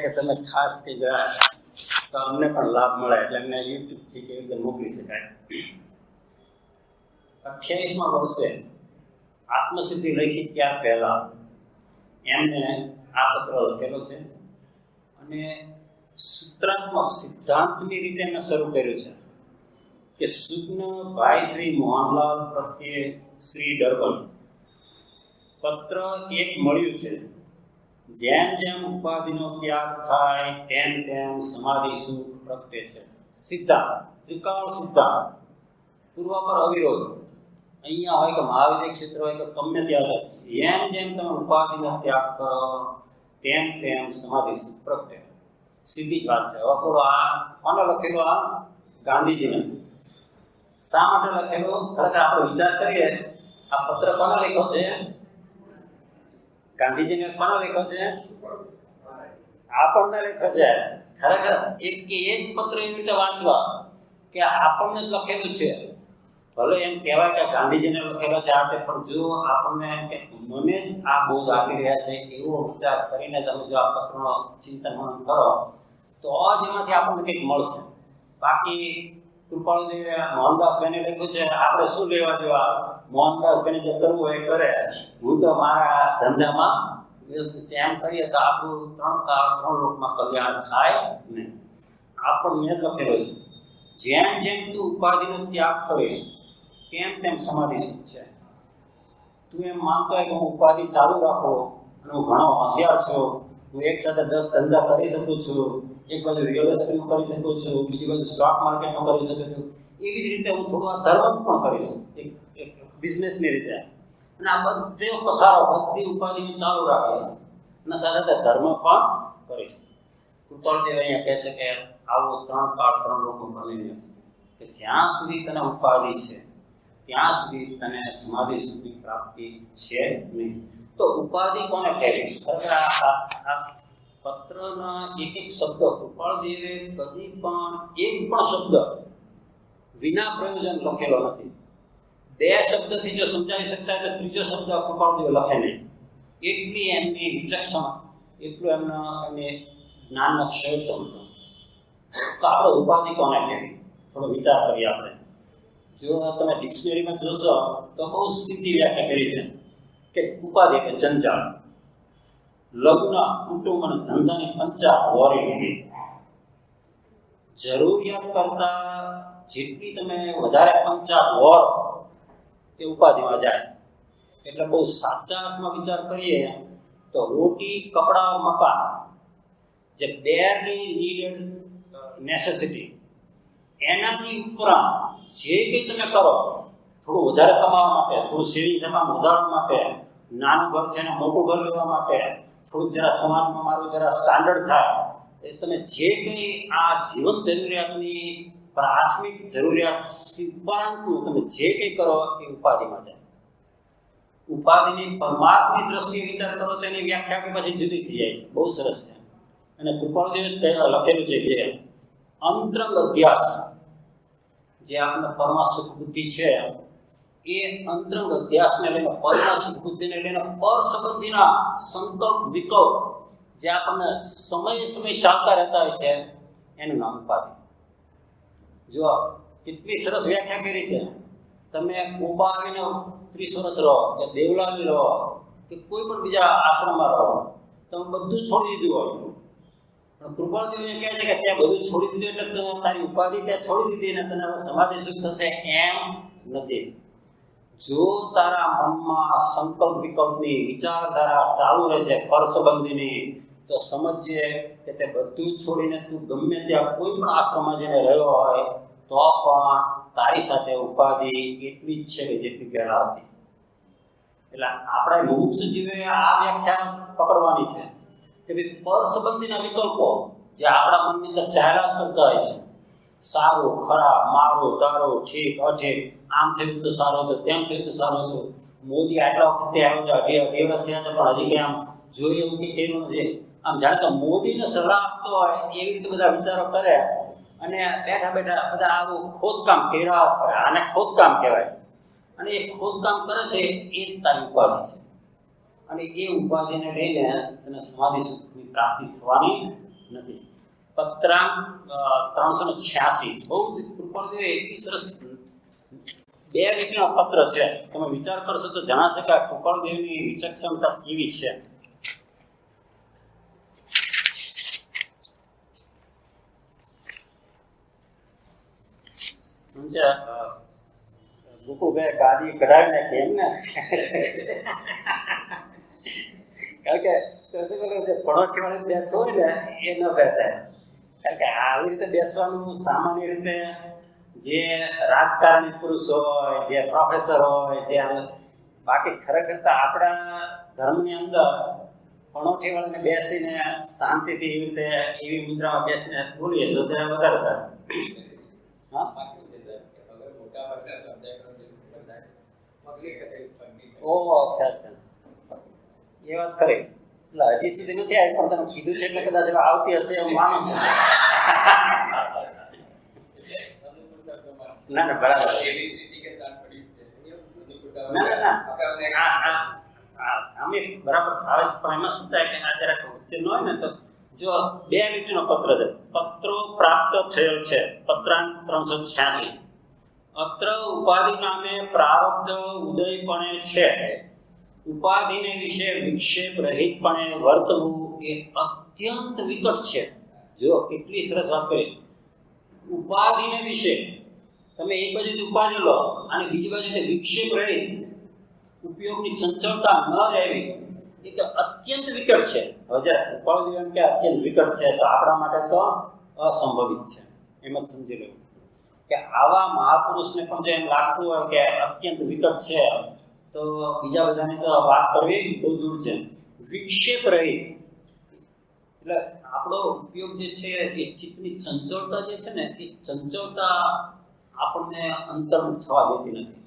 કે તમે ખાસ કે જરા તો અમને પણ લાભ મળે એટલે અમને યુટ્યુબથી કેવી રીતે મોકલી શકાય. 28મા વર્ષે આત્મસિદ્ધિ લખી ત્યાર પહેલા એમને આ પત્ર લખેલો છે અને સૂત્રાત્મક સિદ્ધાંતની રીતે એમને શરૂ કર્યું છે કે સુજ્ઞ ભાઈ શ્રી મોહનલાલ પ્રત્યે શ્રી ડર્બન પત્ર એક મળ્યું છે. જેમ જેમ ઉપાધિનો ત્યાગ થાય તેમ તેમ સમાધિ સુખ પ્રગટે છે. સિદ્ધાંત ત્રિકાળ સિદ્ધાંત પૂર્વાપર અવિરોધ. અહીંયા હોય કે મહાવિદ્ય ક્ષેત્ર હોય કે ગમે ત્યાં જેમ જેમ તમે ઉપાધિનો ત્યાગ કરો તેમ તેમ સમાધિ સુખ પ્રગટે. સીધી જ વાત છે. હવે બોલો આ કોને લખેલું? આ ગાંધીજીને. શા માટે લખેલું? ખરેખર આપણે વિચાર કરીએ આ પત્ર કોને લખ્યો છે? ગાંધીજીને કોને લખ્યો છે? આપણને લખ્યો છે. ખરેખર એક પત્ર એવી રીતે વાંચવા કે આપણને જ લખેલું છે. ભલે એમ કહેવાય કે ગાંધીજીને લખેલો છે આ તે, પણ જો આપણને કે મને જ આ બોધ આપી રહ્યા છે એવો વિચાર કરીને તમે જો આ પત્રનો ચિંતન મનન કરો તો જ એમાંથી આપણને કંઈક મળશે. બાકી કૃપાળુદેવે મોહનદાસભાઈને લખ્યું છે, આપણે શું લેવા દેવા? મોહનદાસભાઈને જે કરવું હોય એ કરે, હું તો મારા ધંધામાં વ્યસ્ત છે. એમ કરીએ તો આપણું ત્રણ લોકમાં કલ્યાણ થાય નહીં. આપણને જ લખેલો છે જેમ જેમ તું ઉપાધિનો ત્યાગ કરીશ તેમ તેમ સમાધિ સુખ છે. તું એમ માનતો હોય કે હું ઉપાધિ ચાલુ રાખો અને હું ઘણો હોશિયાર છું, હું એક સાથે 10 ધંધા કરી શકું છું, એક બાજુ રિયલ એસ્ટેટનું કરી શકું છું, બીજી બાજુ સ્ટોક માર્કેટનું કરી શકું છું, એવી જ રીતે હું થોડું આ ધર્મનું પણ કરીશ એક બિઝનેસની રીતે. અને આ બધે પથારો બધી ઉપાધિ ચાલુ રાખીશ અને સાથે ધર્મ પણ કરીશ. કૃપાળદેવ અહીંયા કહે છે કે આવો 3 કાળ 3 લોકો બની જશે કે જ્યાં સુધી તને ઉપાધિ છે ત્યાં સુધી તને સમાધિ સુખની પ્રાપ્તિ છે નહીં. તો ઉપાધિ કોને કહેવી? આ પત્રના એક શબ્દ કૃપાળદેવે કદી પણ એક પણ શબ્દ વિના પ્રયોજન લખેલો નથી. 2 શબ્દથી જો સમજાવી શકતા તો ત્રીજો શબ્દ કૃપાળદેવ લખે નહીં. એટલી એમની વિચક્ષણ, એટલું એમને જ્ઞાનનો ક્ષય સમજો. તો આપણે ઉપાધિ કોને કહેવી? થોડો વિચાર કરીએ આપણે. જો તમે ડિક્શનરીમાં જોશો તો બહુ સીધી વ્યાખ્યા કરી છે કે ઉપાધિ એટલે જંજાળ, લગ્ન, કુટુંબ અને ધંધાની પંચાત વોરી લીધી. જરૂરિયાત કરતા જેટલી તમે વધારે પંચાત વોર એ ઉપાધિમાં જાય. એટલે બહુ સાચા અર્થમાં વિચાર કરીએ તો રોટી, કપડાં, મકાન જે બેરલી નીડેડ નેસેસિટી, એનાથી ઉપરાંત જે કંઈ તમે કરો થોડું વધારે કમાવા માટે, થોડું સેવિંગ એકાઉન્ટ વધારવા માટે, નાનું ઘર છે ને મોટું ઘર લેવા માટે, થોડુંક જરા સમાજમાં મારું જરા સ્ટાન્ડર્ડ થાય, એ તમે જે કંઈ આ જીવન જરૂરિયાતની પ્રાથમિક જરૂરિયાત ઉપરાંતનું તમે જે કંઈ કરો એ ઉપાધિમાં જાય. ઉપાધિની પરમાર્થની દ્રષ્ટિએ વિચાર કરો તો એની વ્યાખ્યા પછી જુદી થઈ જાય છે. બહુ સરસ છે. અને કૃપાળદેવે જ લખેલું છે કે અંતરંગ અધ્યાસ જે આપણને પરમાસુખ બુદ્ધિ છે એ અંતરંગ અધ્યાસને લઈને, પરમાસુખ બુદ્ધિને લઈને પર સંબંધીના સંકલ્પ વિકલ્પ જે આપણને સમય ચાલતા રહેતા હોય છે એનું નામ ઉપાધિ. જો કેટલી સરસ વ્યાખ્યા કરી છે. તમે કોબા આવીને 30 વર્ષ રહો કે દેવલાલી રહો કે કોઈ પણ બીજા આશ્રમમાં રહો, તમે બધું છોડી દીધું હોય, પણ કૃપાળદેવ એ કહે છે કે ત્યાં બધું છોડી દીધું એટલે તારી ઉપાધિ ત્યાં છોડી દીધી ને તને સમાધિ સુખ થશે એમ નથી. જો તારા મનમાં સંકલ્પ વિકલ્પની વિચારધારા ચાલુ રહે છે પર સંબંધીની, તો સમજજે કે તે બધું છોડીને તું ગમે ત્યાં કોઈ પણ આશ્રમમાં જઈને રહ્યો હોય તો પણ તારી સાથે ઉપાધિ એટલી જ છે કે જેટલી પહેલા હતી. એટલે આપણે મુમુક્ષ જીવે આ વ્યાખ્યા પકડવાની છે કે ભાઈ પર સંબંધીના વિકલ્પો જે આપણા મનની અંદર ચાલ્યા જ કરતા હોય છે, સારું ખરાબ, મારું તારું, ઠીક અઠીક, આમ થયું તો સારું હતું, તેમ થયું તો સારું હતું, મોદી આટલા વખતે આવ્યો છે, 2 વર્ષ થયા છે પણ હજી કંઈ આમ જોઈએ એવું કંઈ કર્યું નથી. આમ જાણે કે મોદીને સલાહ આપતો હોય એવી રીતે બધા વિચારો કરે અને બેઠા બધા આવું ખોદકામ કર્યા જ કરે. આને ખોદકામ કહેવાય. અને એ ખોદકામ કરે છે એ જ તારી ઉપાધિ છે. અને એ ઉપાધિને લઈને તને સમાધિ સુખની પ્રાપ્તિ થવાની નથી. પત્રાંક 386 બહુ જ કૃપાળુદેવ એટલી સરસ 2 લીટીનો પત્ર છે. તમે વિચાર કરશો તો જણાશે કે આ કૃપાળુદેવની વિચક્ષણતા કેવી છે. ગુકુભાઈ ગાદી કઢાવી નાખી એમ ને, કારણ કે પડોશી વાળી બેસવો હોય ને એ ન બેસાય. કારણ કે આવી રીતે બેસવાનું સામાન્ય રીતે જે રાજકારણી પુરુષ હોય, જે પ્રોફેસર હોય, જે બાકી ખરેખર તો આપણા ધર્મની અંદર પણોઠી વાળાને બેસીને શાંતિથી એવી રીતે એવી મુદ્રામાં બેસીને બોલીએ તો તે વધારે સારું. હા, ઓહ અચ્છા અચ્છા, એ વાત ખરી. એટલે હજી સુધી નથી આવી, પણ તમે કીધું છે એટલે કદાચ આવતી હશે એવું માનું છું. ના ના બરાબર. અમે બરાબર ફાવે છે, પણ એમાં શું થાય કે આ જરાક વચ્ચે ન હોય ને તો જો 2 લીટીનો પત્ર છે. પત્રો પ્રાપ્ત થયેલ છે. પત્રાંક 386. અત્ર ઉપાધિ નામે પ્રારબ્ધ ઉદયપણે છે. ઉપાધિને વિશે વિક્ષેપ રહિતપણે વર્તવું એ અત્યંત વિકટ છે. જો કેટલી સરસ વાત કરી. ઉપાધિને વિશે તમે એક બાજુ ઉપાધિ લો અને બીજી બાજુ વિક્ષેપ રહિત ઉપયોગની ચંચળતા ન રહેવી એ કે અત્યંત વિકટ છે. હવે જ્યારે ઉપાધિ એમ કે અત્યંત વિકટ છે તો આપણા માટે તો અસંભવિત છે. એમ જ સમજી લેવું કે આવા મહાપુરુષને પણ જો એમ લાગતું હોય કે અત્યંત વિકટ છે તો બીજા બધાની તો વાત કરવી બહુ દૂર છે. વિક્ષેપ રહિત એટલે આપણો ઉપયોગ જે છે એ ચિત્તની ચંચળતા જે છે ને એ ચંચળતા આપણને અંતર્મુખ થવા દેતી નથી.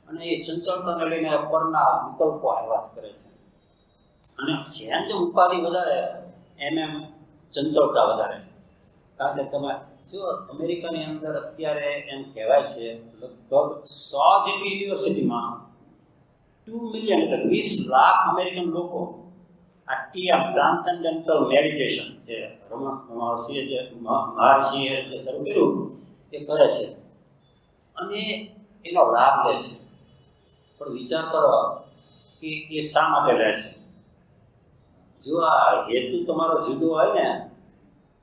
અને એ ચંચળતાને લઈને પરના વિકલ્પો આવ્યા જ કરે છે. અને જેમ જેમ ઉપાધિ વધારે એમ ચંચળતા વધારે. કારણ કે તમે જો અમેરિકાની અંદર અત્યારે એમ કહેવાય છે લગભગ 100 જેટલી યુનિવર્સિટીમાં 2 મિલિયન એટલે 20 લાખ અમેરિકન લોકો આ TM ટ્રાન્સેન્ડેન્ટલ મેડિટેશન જે મહર્ષિએ જે શરૂ કર્યું એ કરે છે અને એનો લાભ લે છે. પણ વિચાર કરો કે એ શા માટે લે છે. જો આ હેતુ તમારો જુદો હોય ને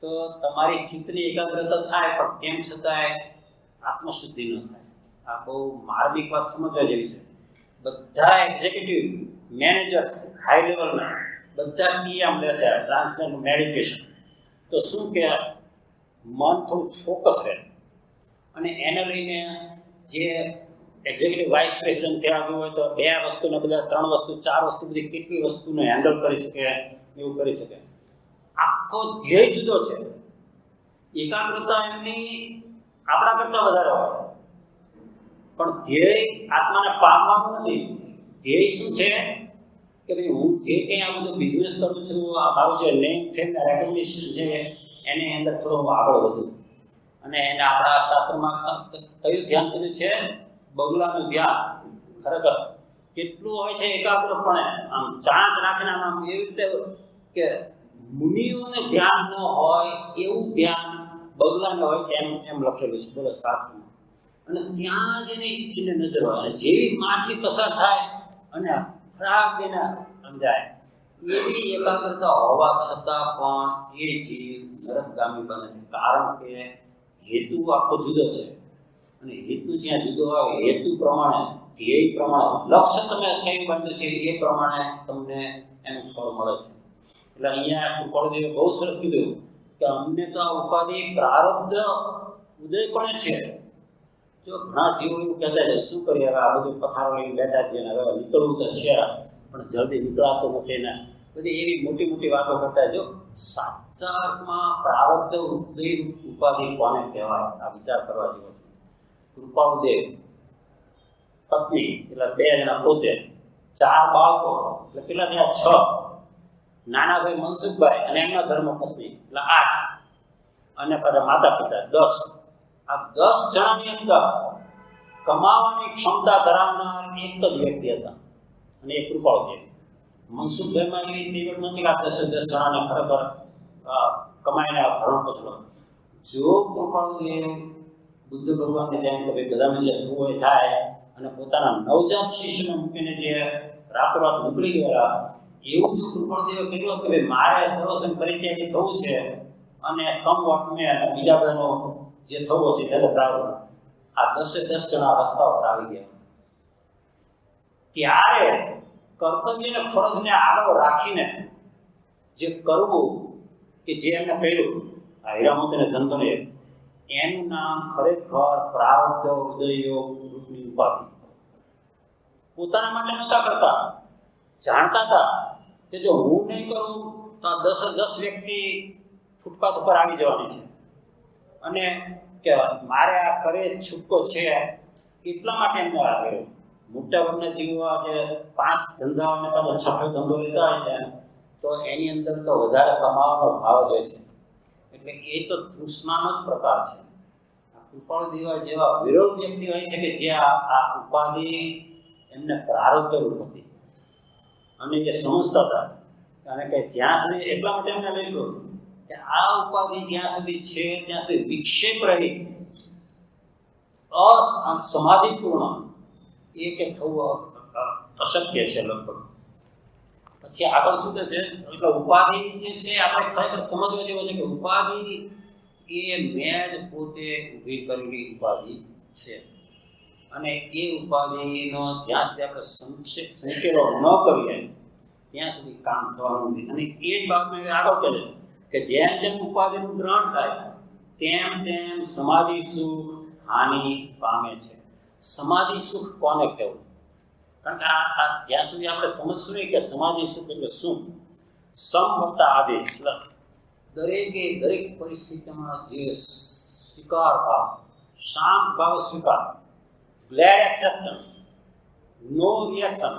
તો તમારી ચિત્તની એકાગ્રતા થાય, પણ કેમ છતાંય આત્મશુદ્ધિ ન થાય. આ બહુ માર્મિક વાત સમજવા જેવી છે. બધા એક્ઝિક્યુટિવ મેનેજર્સ હાઈ લેવલના બધા TM લે છે ટ્રાન્સેન્ડેન્ટલ મેડિટેશન. તો શું કે મન થોડું ફોકસ રહે અને એને લઈને જે એક્ઝિક્યુટિવ વાઇસ પ્રેસિડેન્ટ થયા ગયું હોય તો 2 વસ્તુને બધા 3 વસ્તુ 4 વસ્તુ બધી કેટલી વસ્તુને હેન્ડલ કરી શકે એવું કરી શકે. આખો ધ્યેય જુદો છે. એકાગ્રતા એમની આપણા કરતા વધારે હોય, પણ ધ્યેય આત્માને પામવાનું નથી. ધ્યેય શું છે કે ભાઈ હું જે કંઈ આ બધું બિઝનેસ કરું છું, આ મારું જે નેમ ફેમ ને રેકોગ્નિશન છે એની અંદર થોડો હું આગળ વધું. અને એને આપણા શાસ્ત્રમાં કયું ધ્યાન કીધું છે? બગલાનું ધ્યાન. ખરેખર કેટલું હોય છે એકાગ્રપણે આમ ચાંચ નાખીને આમ એવી રીતે કે મુનિઓને ધ્યાન ન હોય એવું ધ્યાન બગલાને હોય છે એમ લખેલું છે બોલો શાસ્ત્રમાં. અને ત્યાં જ એને નજર હોય અને જેવી માછલી પસાર થાય અને ફરાક દઈને સમજાય એવી એકાગ્રતા હોવા છતાં પણ એ જીવ નરકગામી બને છે. કારણ કે હેતુ આખો જુદો છે. અને હેતુ જ્યાં જુદો હોય હેતુ પ્રમાણે ધ્યેય પ્રમાણે લક્ષ્ય તમે કયું બાંધ્યું છે એ પ્રમાણે તમને એનું ફળ મળે છે. એટલે અહીંયા કૃપાળુદેવે બહુ સરસ કીધું કે અમને તો આ ઉપાધિ પ્રારબ્ધ ઉદયપણે છે. જો ઘણા જીવો એવું કહેતા છે શું કરીએ હવે આ બધું પથારો લઈને બેઠા છીએ હવે નીકળવું તો છે પણ જલ્દી નીકળાતો નથી ને બધી એવી મોટી મોટી વાતો કરતા. જો સાચા અર્થમાં પ્રારબ્ધ ઉદય ઉપાધિ કોને કહેવાય આ વિચાર કરવા જેવો છે. કૃપાળુદેવ પત્ની એટલે 2 જણા પોતે, 4 બાળકો એટલે કેટલા થયા? 6. નાના ભાઈ મનસુખભાઈ અને એમના ધર્મપત્ની એટલે 8 અને પાછા માતા પિતા 10. આ 10 જણાની અંદર કમાવાની ક્ષમતા ધરાવનાર એક જ વ્યક્તિ હતા અને એ કૃપાળુદેવ. મનસુખભાઈમાં એવી નિવડ નથી કે આ 10 જણાને ખરેખર કમાઈને ભરણ પોષણ. જો કૃપાળુદેવ બુદ્ધ ભગવાનને જેમ કે ભાઈ બધાને જે થવું હોય થાય અને પોતાના નવજાત શિષ્યને મૂકીને જે રાતોરાત નીકળી ગયા, એવું જો કૃપાળુદેવે કીધું કે ભાઈ મારે સર્વસન પરિત્યાગી થવું છે અને કમ વાટમે અને બીજા બધાનો જે થવો છે તે પ્રાર્થ, આ 10 જણા રસ્તા ઉપર આવી ગયા. ત્યારે કર્તવ્ય અને ફરજને આગળ રાખીને જે કરવું કે જે એમને કર્યું આ હીરામોતી ને ધંધો ને, એનું નામ ખરેખર પ્રારબ્ધ ઉદયયોગ રૂપની ઉપાધિ. પોતાના માટે નહોતા કરતા, જાણતા હતા કે જો હું નહીં કરું તો આ 10 વ્યક્તિ ફૂટપાથ ઉપર આવી જવાની છે અને કે મારે આ કરે છૂટકો છે, એટલા માટે એમને આ કર્યો. મોટાભાગના જીવો જે 5 ધંધા અને પાછો 6ઠો ધંધો લેતા હોય છે તો એની અંદર તો વધારે કમાવાનો ભાવ જ હોય છે. એટલે એ તો તૃષ્ણાનો જ પ્રકાર છે. કૃપાળુદેવ જેવા વિરલ વ્યક્તિ હોય છે કે જે આ ઉપાધિ એમને પ્રારબ્ધ રૂપ હતી અને એ સમજતા હતા. અને કે જ્યાં સુધી એટલા માટે એમને લખ્યું કે આ ઉપાધિ જ્યાં સુધી છે ત્યાં સુધી વિક્ષેપ રહી સમાધિપૂર્ણ એ કે થવું અશક્ય છે લગભગ. પછી આગળ શું છે એટલે ઉપાધિ જે છે આપણે ખરેખર સમજવા જેવો છે કે ઉપાધિ એ મેં જ પોતે ઊભી કરેલી ઉપાધિ છે અને એ ઉપાધિનો જ્યાં સુધી આપણે સંકેલો ન કરીએ ત્યાં સુધી કામ થવાનું નથી. અને એ જ બાબતમાં આગળ કહે કે જેમ જેમ ઉપાધિનું ગ્રહણ થાય તેમ તેમ સમાધિ સુખ હાનિ પામે છે. સમાધિ સુખ કોને કહેવું? કારણ કે આ જ્યાં સુધી આપણે સમજશું નહીં કે સમાધિ સુખ એટલે શું, સમવત્તા આદેશ એટલે દરેક પરિસ્થિતિમાં જે સ્વીકાર ભાવ, શાંત ભાવ સ્વીકાર, ગ્લેડ એક્સેપ્ટન્સ, નો રિએક્શન,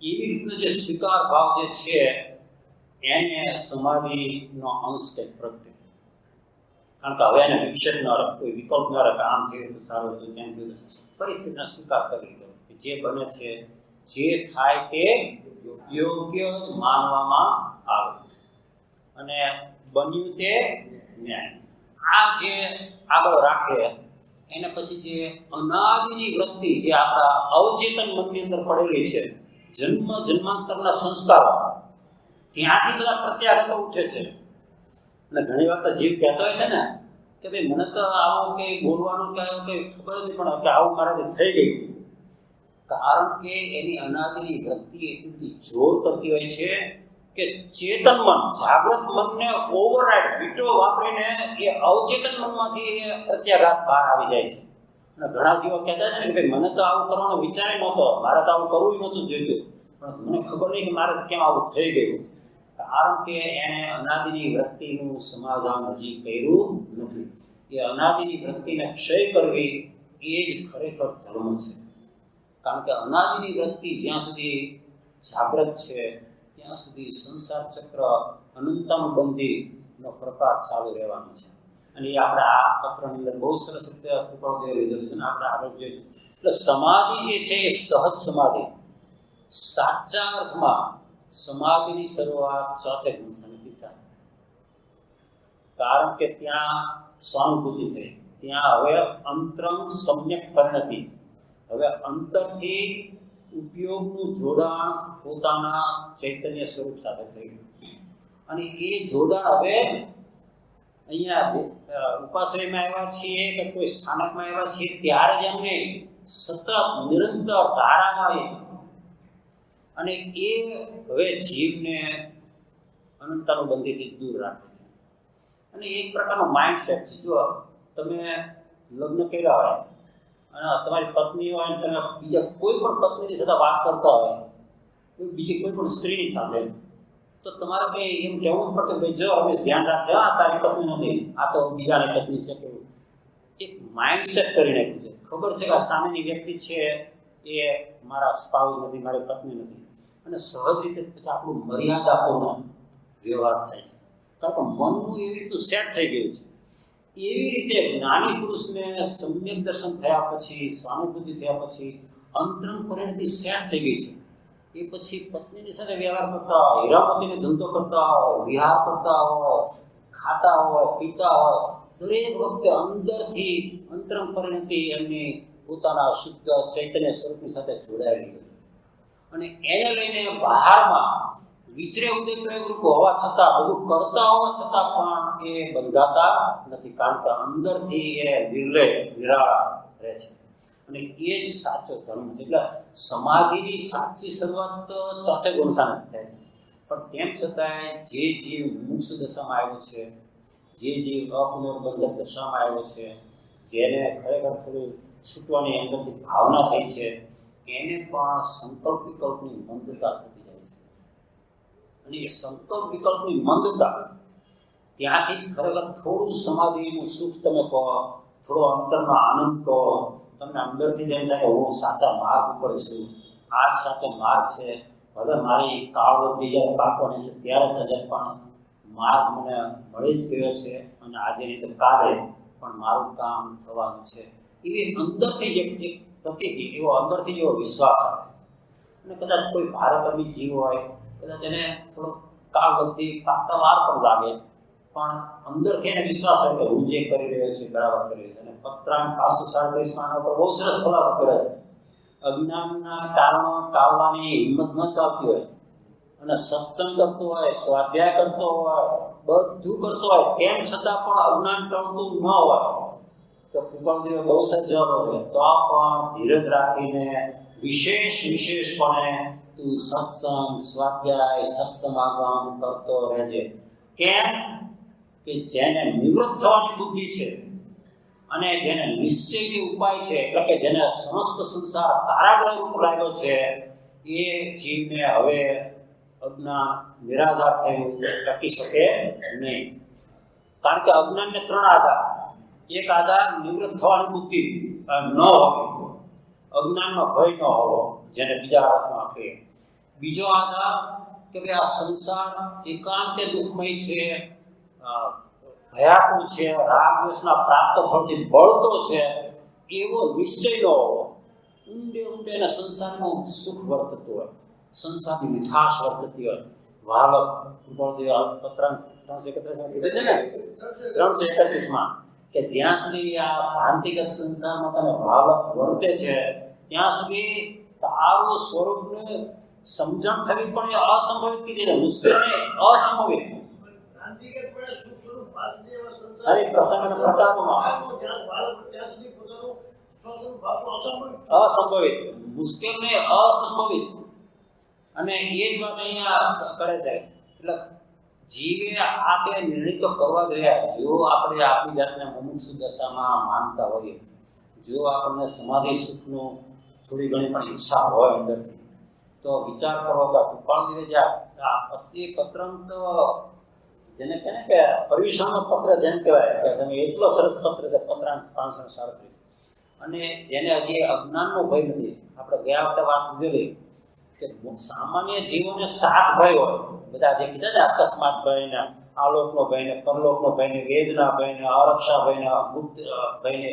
એવી રીતનો જે સ્વીકાર ભાવ જે છે એને સમાધિનો અંશ કંઈક પ્રગટે. કારણ કે હવે એને વિક્ષેપ ન રહે, કોઈ વિકલ્પ ન રહે કે આમ થયું તો સારું હતું, તેમ થયું, પરિસ્થિતિનો સ્વીકાર કરી લો કે જે બને છે જે થાય તે યોગ્ય જ માનવામાં આવે અને બન્યું તે ન્યાય. આ જે આગળ રાખે એને પછી જે અનાદિની વૃત્તિ જે આપણા અવચેતન મનની અંદર પડેલી છે, જન્મ જન્માંતરના સંસ્કારો, ત્યાંથી બધા પ્રત્યાઘાતો ઉઠે છે. અને ઘણી વાર તો જીવ કહેતો હોય છે ને કે ભાઈ મને તો આવું કે બોલવાનું કે આવું કંઈ ખબર જ નહીં પણ કે આવું મારાથી થઈ ગયું. કારણ કે એની અનાદિની વૃત્તિ એટલી બધી જોર કરતી હોય છે કે ચેતન મન, જાગૃત મનને ઓવરરાઈડ વીટો વાપરીને એ અવચેતન મનમાંથી એ પ્રત્યાઘાત બહાર આવી જાય છે. અને ઘણા જીવો કહેતા છે ને કે ભાઈ મને તો આવું કરવાનો વિચાર નહોતો, મારે તો આવું કરવું નહોતું જોઈતું, પણ મને ખબર નહીં કે મારે કેમ આવું થઈ ગયું. કારણ કે એણે અનાદિની વૃત્તિનું સમાધાન હજી કર્યું નથી. એ અનાદિની વૃત્તિને ક્ષય કરવી એ જ ખરેખર ધર્મ છે. કારણ કે અનાદિની વૃત્તિ જ્યાં સુધી જાગૃત છે ત્યાં સુધી સંસાર ચક્ર અનંતાનુબંધીનો પ્રકાર ચાલુ રહેવાનો છે. અને એ આપણે આ પત્રની અંદર બહુ સરસ રીતે કૃપાળુદેવે લીધેલું છે ને આપણે આગળ જોઈશું. એટલે સમાધિ જે છે એ સહજ સમાધિ, સાચા અર્થમાં સમાધિની શરૂઆત ચોથે ગુણથી થાય. કારણ કે ત્યાં સ્વાનુભૂતિ થઈ, ત્યાં હવે અંતરંગ સમ્યક પરિણતિ, હવે અંતરથી ઉપયોગનું જોડાણ પોતાના ચૈતન્ય સ્વરૂપ સાથે થઈ ગયું. અને એ જોડાણ હવે અહીંયા ઉપાશ્રયમાં આવ્યા છીએ કે કોઈ સ્થાનકમાં આવ્યા છીએ ત્યારે જ એમને સતત નિરંતર ધારામાં અને એ હવે જીવને અનંતાનુબંધીથી દૂર રાખે છે. અને એક પ્રકારનો માઇન્ડસેટ છે. જો તમે લગ્ન કર્યા હોય અને તમારી પત્ની હોય અને તમે બીજા કોઈ પણ પત્નીની સાથે વાત કરતા હોય, બીજી કોઈ પણ સ્ત્રીની સાથે, તો તમારે કંઈ એમ કહેવું પડે ભાઈ જો રમેશ ધ્યાન રાખજો, આ તારી પત્ની નથી, આ તો બીજાની પત્ની છે. કેવું એક માઇન્ડસેટ કરી નાખ્યું છે. ખબર છે કે આ સામેની વ્યક્તિ છે એ મારા સ્પાઉસ નથી, મારી પત્ની નથી. અને સહજ રીતે પછી આપણું મર્યાદાપૂર્ણ વ્યવહાર થાય છે. કારણ કે મનનું એવી રીતનું સેટ થઈ ગયું છે. એવી રીતે જ્ઞાની પુરુષને સમ્યક દર્શન થયા પછી, સ્વાનુભૂતિ થયા પછી અંતરંગ પરિણતિ સેટ થઈ ગઈ છે. એ પછી પત્નીની સાથે વ્યવહાર કરતા હોય, હીરામોતીનો ધંધો કરતા હોય, વિહાર કરતા હોય, ખાતા હોય, પીતા હોય, દરેક વખતે અંદરથી અંતરંગ પરિણતિ એમની પોતાના શુદ્ધ ચૈતન્ય સ્વરૂપની સાથે જોડાયેલી હોય. અને એને લઈને બહારમાં વિચરે ઉદય પ્રયોગરૂપ હોવા છતાં, બધું કરતા હોવા છતાં પણ એ બંધાતા નથી, કારણ કે અંદરથી એ નિર્લય નિરાળા રહે છે. અને એ જ સાચો ધર્મ છે. એટલે સમાધિની સાચી શરૂઆત ચોથે ગુણસાનથી થાય છે. પણ તેમ છતાંય જે જીવ મુમુક્ષુ દશામાં આવ્યો છે, જે જીવ અપુનર્બંધક દશામાં આવ્યો છે, જેને ખરેખર થોડું છૂટવાની અંદરથી ભાવના થઈ છે, એને પણ સંકલ્પ વિકલ્પની મંદતા થતી જાય છે. અને એ સંકલ્પ વિકલ્પની મંદતા ત્યાંથી જ ખરેખર થોડું સમાધિનું સુખ તમે કહો, થોડો અંતરનો આનંદ કહો, તમને અંદરથી જેમ થાય કે હું સાચા માર્ગ ઉપર છું, આ જ સાચો માર્ગ છે. ભલે મારી કાળવૃદ્ધિ જ્યારે પાકવાની છે ત્યારે જ પણ માર્ગ મને મળી જ ગયો છે, અને આજે નહીં તો કાલે પણ મારું કામ થવાનું છે. એવી અંદરથી જ એક પ્રતિતિ, એવો અંદરથી જ એવો વિશ્વાસ આવે. અને કદાચ કોઈ ભારકર્મી જીવ હોય, કદાચ એને થોડો કાળવૃદ્ધિ પાકતા વાર પણ લાગે, પણ અંદરથી એને વિશ્વાસ આવે કે હું જે કરી રહ્યો છું બરાબર કરી રહ્યો છું. અને પત્રાંગ 537 આના ઉપર બહુ સરસ ખુલાસો કરે છે. અજ્ઞાનના કારણો ટાળવાની હિંમત ન ચાલતી હોય, અને સત્સંગ કરતો હોય, સ્વાધ્યાય કરતો હોય, બધું કરતો હોય, તેમ છતાં પણ અજ્ઞાન ટળતું ન હોય, તો કૃપાળદેવે બહુ સરસ જવાબ છે. તો પણ ધીરજ રાખીને વિશેષપણે તું સત્સંગ, સ્વાધ્યાય, સત્સમાગમ કરતો રહેજે. કેમ કે જેને નિવૃત્ત થવાની બુદ્ધિ છે, અને જેને નિશ્ચય જે ઉપાય છે, એટલે કે જેને સમસ્ત સંસાર કારાગૃહ રૂપ લાગ્યો છે, એ જીવને હવે અજ્ઞાન નિરાધાર થયું ટકી શકે નહીં. કારણ કે અજ્ઞાનને 3 આધાર. એક આધાર નિવૃત્ત થવાની બુદ્ધિ ન હોવી, અજ્ઞાનનો ભય ન હોવો, જેને બીજા અર્થમાં કહીએ. બીજો આધાર કે ભાઈ આ સંસાર એકાંતે દુઃખમય છે, ભયાકુળ છે, રાગ દ્વેષના પ્રાપ્ત ફળથી બળતો છે, એવો નિશ્ચય ન હોવો. ઊંડે એના સંસારનું સુખ વર્તતું હોય, સંસારની મીઠાશ વર્તતી હોય. વાલક કૃપાળદેવ પત્રાંગ 331 કે જ્યાં સુધી આ ભ્રાંતિગત સંસારમાં તને વાલક વર્તે છે, ત્યાં સુધી તારું સ્વરૂપને સમજણ થવી પણ એ અસંભવિત કીધી છે. મુશ્કેલ નહીં, અસંભવિત. સારી પ્રસંગ અને પ્રતાપમાં અસંભવિત, મુશ્કેલ નહીં, અસંભવિત. અને એ જ વાત અહીંયા કરે છે. એટલે જીવે આ બે નિર્ણય તો કરવા જ રહ્યા. જો આપણે આપણી જાતને મુમુક્ષુ દશામાં માનતા હોઈએ, જો આપણને સમાધિ સુખનું થોડી ઘણી પણ ઈચ્છા હોય અંદરથી, તો વિચાર કરો કે કૃપાળદેવે જે આ પતિ પત્રમ તો જેને કહે ને કે પરિવેશનનો પત્ર જેમ કહેવાય, કે તમે એટલો સરસ પત્ર છે પત્રાંક 537. અને જેને હજી અજ્ઞાનનો ભય નથી. આપણે ગયા વખતે વાત લીધેલી કે સામાન્ય જીવોને 7 ભય હોય. બધા જે કીધા ને અકસ્માત ભય ને, આલોકનો ભય ને, પરલોકનો ભય ને, વેદના ભય ને, અરક્ષા ભય ને, ગુપ્ત ભય ને.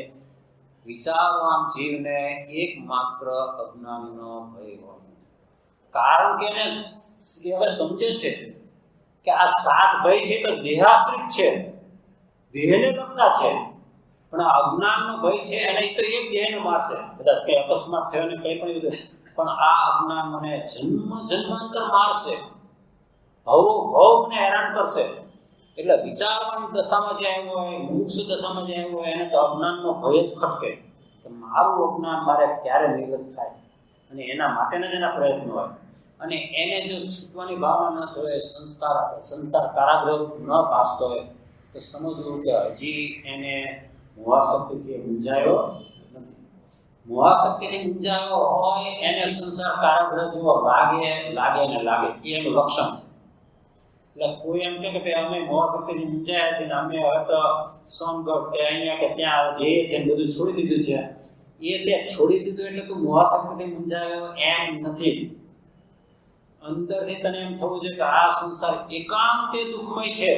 વિચારવાન જીવને એકમાત્ર અજ્ઞાનનો ભય હોય. કારણ કે એને હવે સમજે છે કે આ 7 ભય છે તો દેહાશ્રિત છે, દેહને લગતા છે. પણ આ અજ્ઞાનનો ભય છે એને તો એક દેહને મારશે, કદાચ કઈ અકસ્માત થયો ને કઈ પણ એવું, પણ આ અજ્ઞાન મને જન્માંતર મારશે, ભવ મને હેરાન કરશે. એટલે વિચારવાની દશામાં જે આવ્યો હોય, મુમુક્ષુ દશામાં જે આવ્યો હોય, એને તો અજ્ઞાનનો ભય જ ખટકે કે મારું અજ્ઞાન મારે ક્યારે નિવૃત્ત થાય. અને એના માટેના જ એના પ્રયત્નો હોય. અને એને જો છૂટવાની ભાવના ન હોય, સંસાર કારાગૃહ ન પાસતો હોય, તો સમજવું કે હજી એને મોહાશક્તિથી મૂંઝાયો નથી. મોહાશક્તિથી મૂંઝાયો હોય એને સંસાર કારાગૃહ જેવો લાગે ને લાગે, એ એનું લક્ષણ છે. એટલે કોઈ એમ કે ભાઈ અમે મોહાશક્તિથી મૂંઝાયા છીએ ને અમે હવે તો સોનગઢ કે અહીંયા કે ત્યાં જે છે બધું છોડી દીધું છે, એ તે છોડી દીધું એટલે તું મોહાશક્તિથી મૂંઝાયો એમ નથી. અંદરથી તને એમ થવું જોઈએ કે આ સંસાર એકાંતે દુઃખમય છે.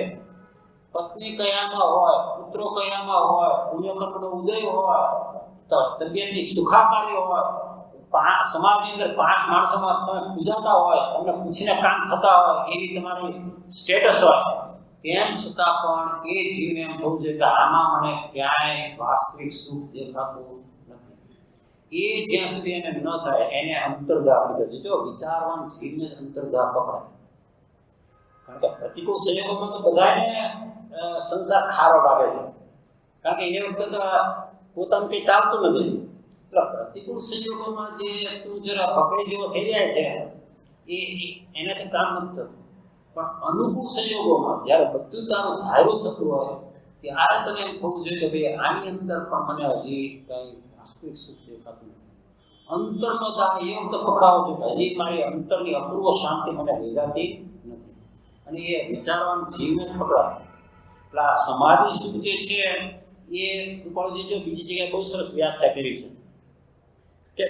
પત્ની કયામાં હોય, પુત્રો કયામાં હોય, પુણ્યકર્મનો ઉદય હોય, તો તબિયતની સુખાકારી હોય, સમાજની અંદર 5 માણસોમાં તમે પૂજાતા હોય, તમને પૂછીને કામ થતા હોય, એવી તમારી સ્ટેટસ હોય, તેમ છતાં પણ એ જીવને એમ થવું જોઈએ કે આમાં મને ક્યાંય વાસ્તવિક સુખ દેખાતું નથી. એ જ્યાં સુધી એને ન થાય એને અંતર્દાહ કીધો. જો વિચારવાન જીવને જ અંતર્દાહ પકડાય. કારણ કે પ્રતિકૂળ સંજોગોમાં તો બધાને સંસાર ખારો લાગે છે, કારણ કે એ વખતે તો પોતાનું કંઈ ચાલતું નથી. એટલે પ્રતિકૂળ સંજોગોમાં જે તું જરા બકરી જેવો થઈ જાય છે એનાથી કામ નથી થતું. પણ અનુકૂળ સંજોગોમાં જ્યારે બધું તારું ધાર્યું થતું હોય ત્યારે તને એમ થવું જોઈએ કે ભાઈ આની અંદર પણ મને હજી કઈ વાસ્તવિક સુખ દેખાતું નથી. અંતરનો દાહ એ વખતે પકડાવો જોઈએ કે હજી મારી અંતરની અપૂર્વ શાંતિ મને ભેગાતી નથી. અને એ વિચારવાન જીવને જ પકડાય. એટલે આ સમાધિ સુખ જે છે એ કૃપાળુજી જો બીજી જગ્યાએ બહુ સરસ વ્યાખ્યા કરી છે કે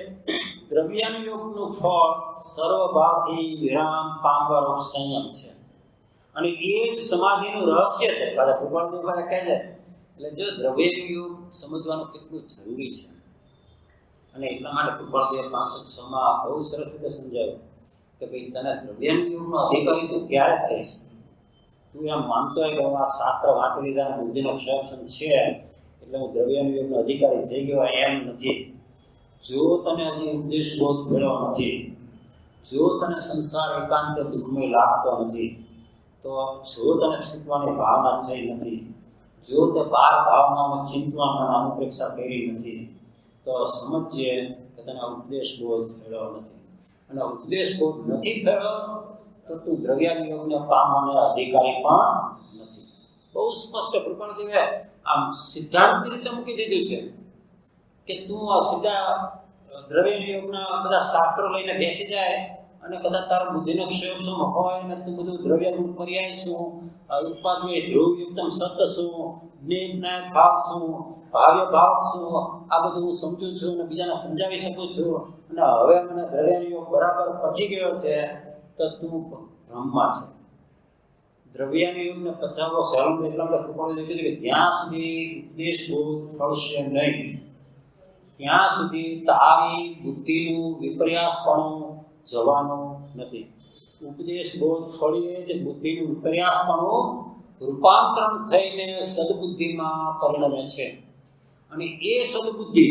દ્રવ્યાનુયોગનું ફળ સર્વભાવથી વિરામ પામવાનો સંયમ છે. અને એ જ સમાધિનું રહસ્ય છે. પાછા કૃપાળુજી પાછા કહે છે એટલે જો દ્રવ્યાનુયોગ સમજવાનું કેટલું જરૂરી છે. અને એટલા માટે કૃપાળુજીએ 506માં બહુ સરસ રીતે સમજાવ્યું કે ભાઈ તને દ્રવ્યાનુયોગનો અધિકારી તું ક્યારે થઈશ? તું એમ માનતો હોય કે હું આ શાસ્ત્ર વાંચી લીધા અને બુદ્ધિનો ક્ષયક્ષમ છે એટલે હું દ્રવ્યાનુયોગનો અધિકારી થઈ ગયો, એમ નથી. જો તને હજી ઉપદેશ બોધ મળ્યો નથી, જો તને સંસાર એકાંતે દુઃખમય લાગતો નથી, તો જો તને છૂટવાની ભાવના થઈ નથી, જો તે 12 ભાવનાઓને ચિંતવા મને અનુપ્રેક્ષા કરી નથી, તો સમજજે કે તને ઉપદેશ બોધ મળ્યો નથી. અને ઉપદેશ બોધ નથી થયો તો તું દ્રવ્યાનુયોગને પામવાને અધિકારી પણ નથી. બહુ સ્પષ્ટ કૃપાળુજીએ આમ સિદ્ધાંતની રીતે મૂકી દીધું છે કે તું સીધા દ્રવ્યાનુયોગના બધા શાસ્ત્રો લઈને બેસી જાય અને કદાચ તારો બુદ્ધિનો ક્ષયક્ષમ હોય ને તું બધું દ્રવ્યાનુગ પર્યાય શું, ઉત્પાદન ધ્રુવયુક્તમ સત્ય શું, જ્ઞાન ભાવ શું, ભાવ્ય ભાવ શું, આ બધું હું સમજું છું અને બીજાને સમજાવી શકું છું અને હવે મને દ્રવ્યાનુયોગ બરાબર પચી ગયો છે, તો તું બ્રહ્મા છે. દ્રવ્યાનુયોગને પચાવવો સહેલો એટલા માટે કૃપાળુજીએ કીધું કે જ્યાં સુધી ઉપદેશ બોધ મળશે નહીં ત્યાં સુધી તારી બુદ્ધિનું વિપર્યાસપણું જવાનું નથી. ઉપદેશ બોધ ફળીએ જ બુદ્ધિનું વિપર્યાસપણું રૂપાંતરણ થઈને સદબુદ્ધિમાં પરિણમે છે. અને એ સદબુદ્ધિ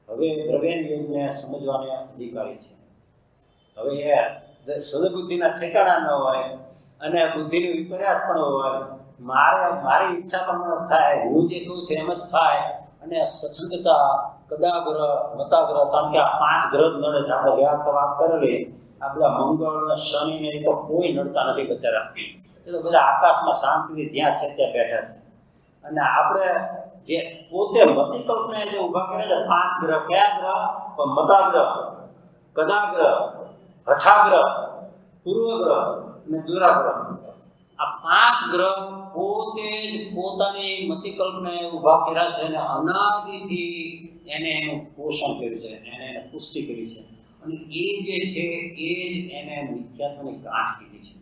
હવે દ્રવ્યાનુયોગને સમજવાને અધિકારી છે. હવે એ સદબુદ્ધિના ઠેકાણા ન હોય અને બુદ્ધિનું વિપર્યાસ પણ હોય, મારી ઈચ્છા પણ થાય, હું જે કહું છું એમ જ થાય, અને સ્વચ્છંદતા કદાગ્રહ મતાગ્રહ, કારણ કે આ 5 ગ્રહ નડે છે. આપણે ગયા વાત કરેલી આ બધા મંગળ ને શનિ ને એ તો કોઈ નડતા નથી બચારા. એ તો બધા આકાશમાં શાંતિથી જ્યાં છે ત્યાં બેઠા છે. અને આપણે જે પોતે મતિ કલ્પના જે ઉભા કરે છે 5 ગ્રહ, કયા ગ્રહ? મતાગ્રહ, કદાગ્રહ, હઠાગ્રહ, પૂર્વગ્રહ અને દુરાગ્રહ. આ 5 ગ્રહ પોતે જ પોતાની મતિ કલ્પનાએ ઉભા કર્યા છે અને અનાદિથી એને એનું પોષણ કર્યું છે, એને પુષ્ટિ કરી છે. અને એ જે છે એ જ એને મિથ્યાત્વની ગાંઠ કીધી છે.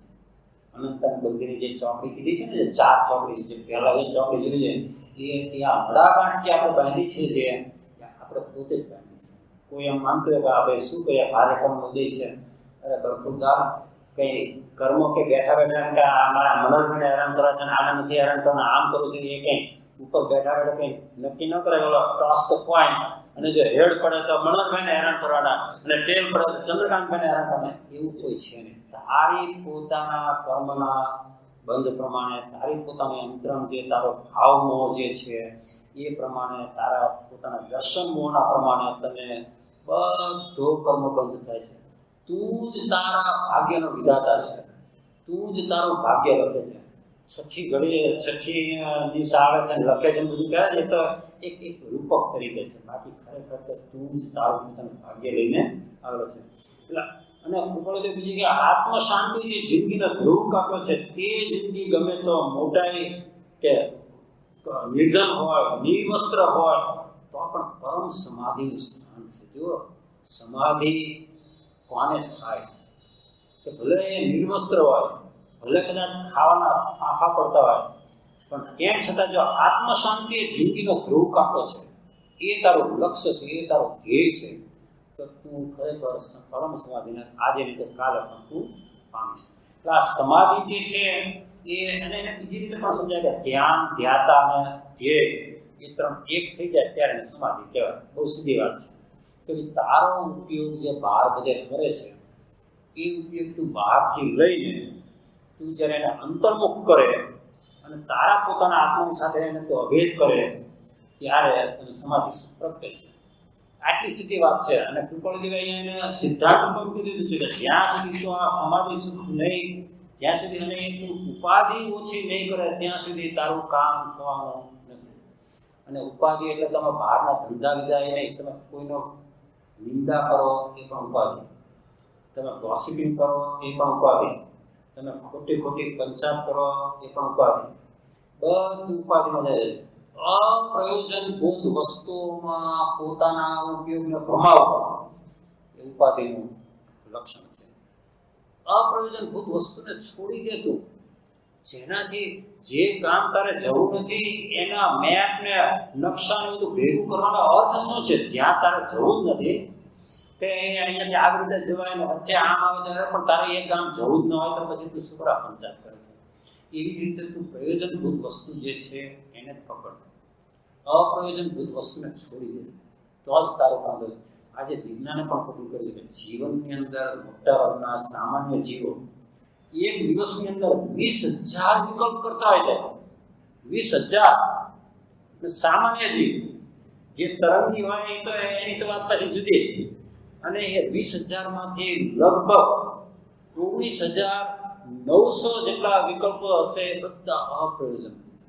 અનંતની બંધીની જે ચોકડી કીધી છે ને, જે 4 ચોકડી, જે પહેલા એ ચોકડી જોઈ છે એ ત્યાં હડાગાંઠ જે આપણે બાંધી છે, જે આપણે પોતે જ બાંધી છે. કોઈ એમ માનતું હોય કે આપણે શું કરીએ, ભારે કર્મ ઉદય છે, અરે બરખુદાર કઈ કર્મો કે બેઠા બેઠા કે અમારા મનોરમને હેરાન કરે છે, આને નથી હેરાન કરવાના, આમ કરું છું, એ કઈ ઉપર બેઠા બેઠા કઈ નક્કી ન કરે. ઓલો ટોસ તો કોઈન, અને જો હેડ પડે તો મનોરભાઈને હેરાન કરવાના, અને ટેલ પડે તો ચંદ્રકાંતભાઈને હેરાન કરવાના, એવું કોઈ છે નહીં. તારી પોતાના કર્મના બંધ પ્રમાણે, તારી પોતાની અંતરંગ જે તારો ભાવ મોહ જે છે એ પ્રમાણે, તારા પોતાના દર્શન મોહના પ્રમાણે તને બધો કર્મ બંધ થાય છે. તું જ તારા ભાગ્યનો વિધાતા છે, તું જ તારું ભાગ્ય લખે છે. છઠ્ઠી ઘડીએ છઠ્ઠી દિવસ આવે છે લખે છે બધું કહે છે, તો એક રૂપક તરીકે છે. બાકી ખરેખર તો તું જ તારું પોતાનું ભાગ્ય લઈને આવેલો છે. એટલે અને કૃપાળુજી બીજી કે આત્મ શાંતિ જે જિંદગીનો ધ્રુવ કાપ્યો છે, તે જિંદગી ગમે તો મોટાઈ કે નિર્ધન હોય, નિવસ્ત્ર હોય, તો પણ પરમ સમાધિનું સ્થાન છે. જો સમાધિ કોને થાય કે ભલે એ નિર્વસ્ત્ર હોય, ભલે કદાચ ખાવાના ફાંફા પડતા હોય, પણ તેમ છતાં જો આત્મ શાંતિ એ જિંદગીનો ધ્રુવ કાંટો છે, એ તારું લક્ષ્ય છે, એ તારો ધ્યેય છે, તો તું ખરેખર પરમ સમાધિને આજે નહીં તો કાલે પણ તું પામીશ. એટલે આ સમાધિ જે છે અને એને બીજી રીતે પણ સમજાય કે ધ્યાન, ધ્યાતા અને ધ્યેય એ ત્રણ એક થઈ જાય ત્યારે એને સમાધિ કહેવાય. બહુ સીધી વાત છે કે તારો ઉપયોગ જે બહાર બધે ફરે છે એ ઉપયોગ તું બહારથી લઈને તું જ્યારે એને અંતર્મુખ કરે અને તારા પોતાના આત્માની સાથે એને તું અભેદ કરે ત્યારે તને સમાધિ સુખ પ્રગટે છે. આટલી સીધી વાત છે. અને કૃપાળદેવે અહીંયા એને સિદ્ધાંત પણ કહી દીધું છે કે જ્યાં સુધી તો આ સમાધિ સુખ નહીં, જ્યાં સુધી અને એટલું ઉપાધિ ઓછી નહીં કરે ત્યાં સુધી તારું કામ થવાનું નથી. અને ઉપાધિ એટલે તમે બહારના ધંધા વિધાય નહીં, તમે કોઈનો નિંદા કરો એ પણ ઉપાધિ, તમે ગોસિપિંગ કરો એ પણ ઉપાધિ, તમે ખોટી ખોટી પંચાયત કરો એ પણ ઉપાધિ, બધું ઉપાધિમાં જાય. અપ્રયોજનભૂત વસ્તુઓમાં પોતાના ઉપયોગને ભમાવવો એ ઉપાધિનું લક્ષણ છે. અપ્રયોજનભૂત વસ્તુને છોડી દેતું, જેનાથી જે કામ તારે જવું નથી એના મેપ ને નકશા ને બધું ભેગું કરવાનો અર્થ શું છે? જ્યાં તારે જવું જ નથી કે અહીંયાથી આવી રીતે જવાય ને વચ્ચે આમ આવે ત્યારે પણ તારે એ કામ જવું જ ન હોય તો પછી તું સુપરા પંચાયત કરે છે. એવી જ રીતે તું પ્રયોજનભૂત વસ્તુ જે છે એને જ પકડ, અપ્રયોજનભૂત વસ્તુને છોડી દે તો જ તારું કામ થશે. આજે વિજ્ઞાને પણ કબૂલ કર્યું કે જીવનની અંદર મોટા ભાગના સામાન્ય જીવો એક દિવસની અંદર 20,000 વિકલ્પ કરતા હોય છે. 20,000 સામાન્ય જીવ, જે તરંગી હોય એ તો એની તો વાત પાછી જુદી. અને એ 20,000 માંથી લગભગ 19,900 જેટલા વિકલ્પો હશે, બધા અપ્રયોજનભૂત.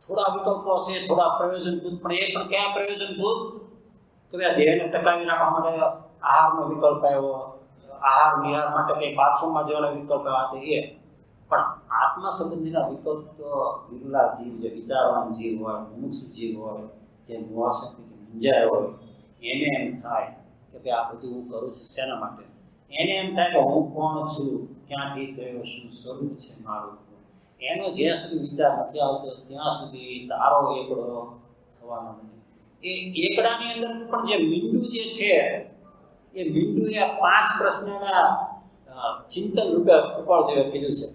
થોડા વિકલ્પો હશે, થોડા પ્રયોજનભૂત, પણ એ પણ ક્યાં પ્રયોજનભૂત? તો આ દેહને ટકાવી રાખવા માટે આહારનો વિકલ્પ આવ્યો, આહાર નિહાર માટે કંઈ બાથરૂમમાં જવાનો વિકલ્પ આવ્યો, એ પણ આત્મા સંબંધીના વિકલ્પ તો વિરલા જીવ, જે વિચારવાન જીવ હોય, મુમુક્ષુ જીવ હોય, જે મોહાશક્તિથી મૂંઝાય હોય, એને એમ થાય કે ભાઈ આ બધું હું કરું છું શેના માટે? એને એમ થાય કે હું કોણ છું, ક્યાંથી થયો, શું સ્વરૂપ છે મારું. એનો જ્યાં સુધી વિચાર નથી આવતો ત્યાં સુધી તારો એકડો થવાનો નથી. એ એકડાની અંદર પણ જે મીંડું જે છે એ મીંડું એ 5 પ્રશ્નના ચિંતન રૂપે કૃપાળદેવે કીધું છે.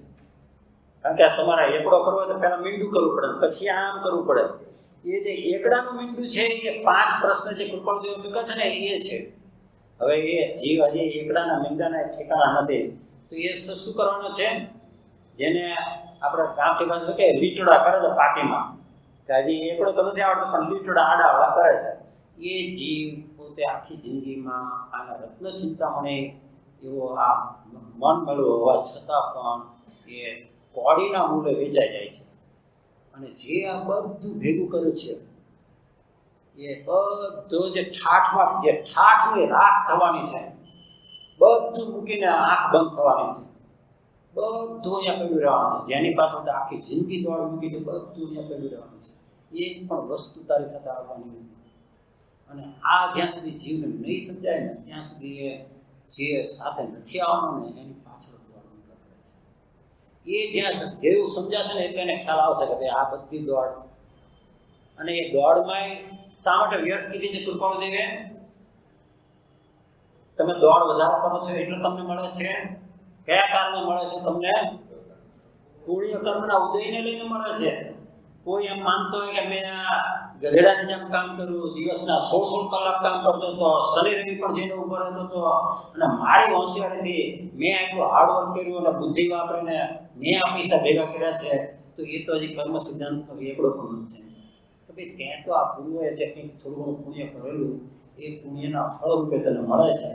કારણ કે તમારા એકડો કરવો હોય તો પહેલા મીંડું કરવું પડે, પછી આમ કરવું પડે. એ જે એકડાનું મીંડું છે એ 5 પ્રશ્ન જે કૃપાળદેવે મૂક્યા છે ને એ છે. હવે એ જીવ હજી એકડાના મીંડાના ઠેકાણા નથી, તો એ શું કરવાનો છે? જેને આપણે ગામઠી ભાષા કે લીટડા કરે છે પાટીમાં, કે હજી એકડો તો નથી આવડતો પણ લીટડા આડાવડા કરે છે. એ જીવ પોતે આખી જિંદગીમાં આના રત્ન ચિંતામણી એવો આ મન મેળવો હોવા છતાં પણ એ કોડીના મૂલે વેચાઈ જાય છે. અને જે આ બધું ભેગું કરે છે એ બધો જે ઠાઠની રાખ થવાની છે, બધું મૂકીને આંખ બંધ થવાની છે, બધું અહીંયા પડ્યું રહેવાનું છે. જેની પાછળ આખી જિંદગી દોડ મૂકી તો બધું અહીંયા પડ્યું રહેવાનું છે. એક પણ વસ્તુ તારી સાથે આવવાની નથી. અને આ જ્યાં સુધી જીવને નહીં સમજાય ને ત્યાં સુધી એ જે સાથે નથી આવવાનું ને એની પાછળ દોડ કરે છે. એ જ્યાં જેવું સમજાશે ને એટલે એને ખ્યાલ આવશે કે ભાઈ આ બધી દોડ. અને એ દોડમાં શા માટે વ્યર્થ કીધી છે કૃપાળદેવે? તમે દોડ વધારે કરો છો એટલે તમને મળે છે. કયા કારણે મળે છે તમને? પુણ્ય કર્મના ઉદયને લઈને મળે છે. કોઈ એમ માનતો હોય કે મેં આ ગધેડાની જેમ કામ કર્યું, દિવસના 16 કલાક કામ કરતો હતો, શનિ રવિ પણ જઈને ઉભો રહેતો હતો, અને મારી હોશિયારીથી મેં આટલું હાર્ડવર્ક કર્યું અને બુદ્ધિ વાપરીને મેં આ પૈસા ભેગા કર્યા છે, તો એ તો હજી કર્મ સિદ્ધાંતનો એકડો પણ છે. તો ભાઈ ત્યાં તો આ પૂર્વએ જે કંઈક થોડું ઘણું પુણ્ય કરેલું એ પુણ્યના ફળ રૂપે તને મળે છે.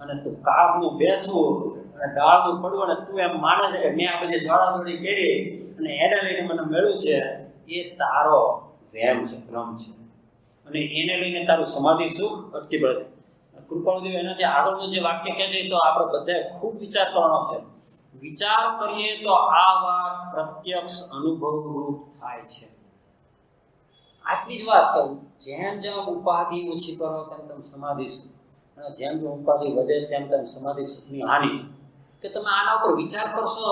અને તું કાગનું બેસવું અને દાળનું પડવું અને તું એમ માને છે કે મેં આ બધી દોડાદોડી કરી અને એને લઈને મને મળ્યું છે, એ તારો વહેમ છે, ભ્રમ છે. અને એને લઈને તારું સમાધિ સુખ અટકી પડે છે. કૃપાળદેવ એનાથી આગળનું જે વાક્ય કહે છે તો આપણે બધાએ ખૂબ વિચાર કરવાનો છે. વિચાર કરીએ તો આ વાત પ્રત્યક્ષ અનુભવ રૂપ થાય છે. આટલી જ વાત કહું, જેમ જેમ ઉપાધિ ઓછી કરો તેમ તેમ સમાધિ સુખ, અને જેમ જેમ ઉપાધિ વધે તેમ તેમ સમાધિ સુખની હાનિ. કે તમે આના ઉપર વિચાર કરશો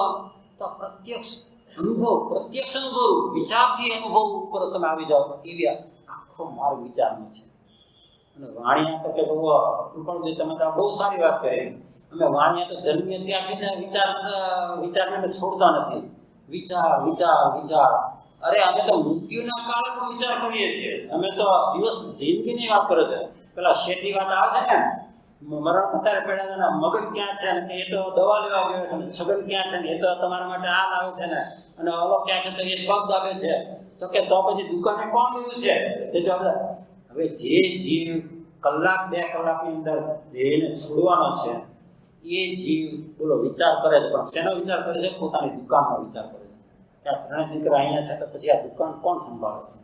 તો પ્રત્યક્ષ અનુભવ વિચારથી અનુભવ ઉપર તમે આવી જાઓ, એવી આખો માર્ગ વિચારનો છે. અને વાણિયા તો કે કૃપાળુજી તમે તો બહુ સારી વાત કરી. અમે વાણિયા તો જન્મીએ ત્યાંથી વિચારને છોડતા નથી. વિચાર વિચાર વિચાર. અરે અમે તો મૃત્યુના કાળે પણ વિચાર કરીએ છીએ. અમે તો દિવસ જિંદગીની વાત કરે છે. પેલા શેઠની વાત આવે છે ને, મરણ અત્યારે પડ્યા છે, મગન ક્યાં છે ને એ તો દવા લેવા ગયો છે, છગન ક્યાં છે ને એ તો તમારા માટે આ લાવે છે ને, અને ઓલો ક્યાં છે તો એ પગ દાબે છે. તો કે તો પછી દુકાને કોણ ગયું છે? તે જવાબ, હવે જે જીવ કલાક 2 કલાકની અંદર દેહને છોડવાનો છે એ જીવ બોલો વિચાર કરે છે, પણ શેનો વિચાર કરે છે? પોતાની દુકાનનો વિચાર કરે છે કે આ 3 દીકરા અહીંયા છે તો પછી આ દુકાન કોણ સંભાળે છે?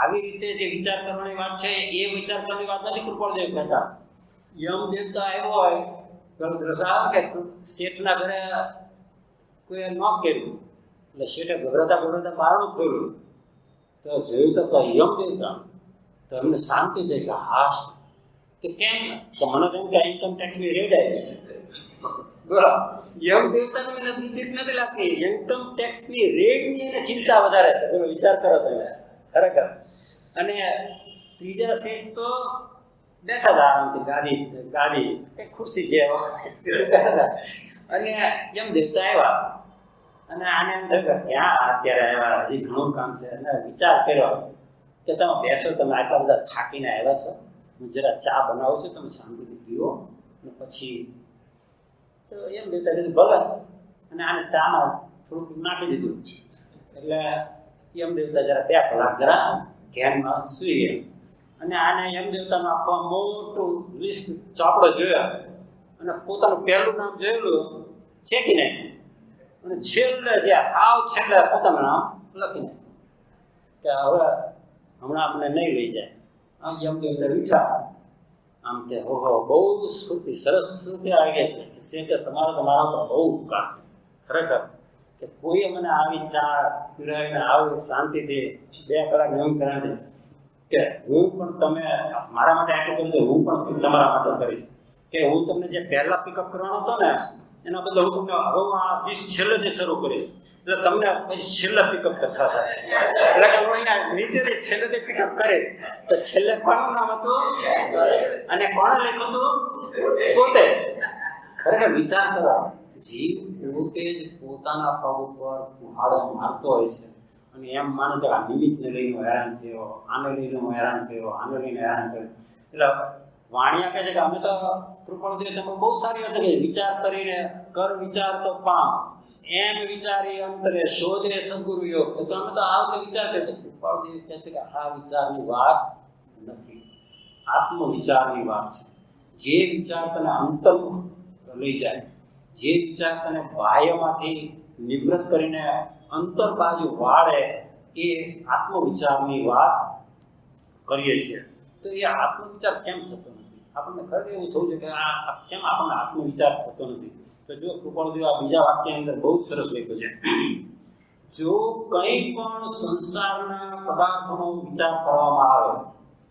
આવી રીતે જે વિચાર કરવાની વાત છે એ વિચાર કરવાની વાત નથી કૃપાળદેવ કહેતા. યમ દેવતા આવ્યો હોય કે શેઠના ઘરે કોઈ નોક કર્યું એટલે શેઠે ગભરાતા બારણું ખોલ્યું તો જોયું તો યમ દેવતા. તો એમને શાંતિ થઈ કે હાશ, કે કેમ? તો મને તેમ કે ઇન્કમ ટેક્સની રેડ આવી છે. બરાબર, યમ દેવતાને એને બીક નથી લાગતી, ઇન્કમ ટેક્સની રેડની એને ચિંતા વધારે છે. બોલો વિચાર કરો તમે ખરેખર. અને ત્રીજા શેઠ તો બેઠા હતા આરામથી, ગાદી કે ખુરશી જે બેઠા હતા. અને યમ દેવતા આવ્યા અને આને એમ થયું કે ક્યાં અત્યારે આવ્યા, હજી ઘણું કામ છે. અને વિચાર કર્યો કે તમે બેસો, તમે આટલા બધા થાકીને આવ્યા છો, હું જરા ચા બનાવું છું, તમે શાંતિથી પીવો અને પછી. તો એમ દેતા કીધું ભલે. અને આને ચામાં થોડુંક નાખી દીધું એટલે એમ દેવતા જરા 2 કલાક જરા ધ્યાનમાં સુઈ ગયા. અને આને એમ દેવતાનો આખો મોટું લિસ્ટ ચોપડો જોયો અને પોતાનું પહેલું નામ જોયેલું ચેકી નાખ્યું અને છેલ્લે જે હાવ છેલ્લે પોતાનું નામ લખી નાખ્યું કે હવે હમણાં મને નહીં લઈ જાય. આમ એમ દેવતા ઉઠ્યા, આમ કે હો બહુ સ્ફૂર્તિ, સરસ સ્ફૂર્તિ આવી ગઈ કે શેઠે તમારો તો મારા પર બહુ ઉપકાર ખરેખર, કે કોઈએ મને આવી ચા પીરાવીને આવી શાંતિથી 2 કલાક એમ કરાવી કે હું પણ તમે મારા માટે આટલું કરજો, હું પણ તમારા માટે કરીશ. કે હું તમને જે પહેલા પિકઅપ કરવાનો હતો ને એના બદલે હું તમને હવે આ 20 છેલ્લેથી શરૂ કરીશ, એટલે તમને પછી છેલ્લે પિકઅપ થશે. એટલે કે હું અહીંયા નીચેથી છેલ્લેથી પિકઅપ કરીશ. તો છેલ્લે કોનું નામ હતું અને કોણે લખ્યું હતું? પોતે. ખરેખર વિચાર કરો, જીવ પોતે જ પોતાના પગ ઉપર કુહાડો મારતો હોય છે અને એમ માને છે કે આ નિમિત્તને લઈને હેરાન થયો, આને લઈને હું હેરાન થયો, આને લઈને હેરાન થયો. એટલે વાણિયા કહે છે કે અમે તો કૃપાળદેવ તમે બહુ સારી હતી કે વિચાર કરીને કર વિચાર તો પામ, એમ વિચારી અંતરે શોધે સદગુરુ યોગ. તો અમે તો આ રીતે વિચાર કરીએ. કૃપાળદેવ કહે છે કે આ વિચારની વાત નથી, આત્મવિચારની વાત છે. જે વિચાર તને અંતર્મુખ લઈ જાય, જે વિચાર તને બાહ્યમાંથી નિવૃત્ત કરીને અંતર બાજુ વાળે, એ આત્મવિચારની વાત કરીએ છીએ. તો એ આત્મવિચાર કેમ થતો નથી? આપણને ખરેખર એવું થવું છે કે આ કેમ આપણને આત્મવિચાર થતો નથી? તો જો કૃપાળદેવ આ બીજા વાક્યની અંદર બહુ જ સરસ લખ્યું છે, જો કંઈ પણ સંસારના પદાર્થોનો વિચાર કરવામાં આવે.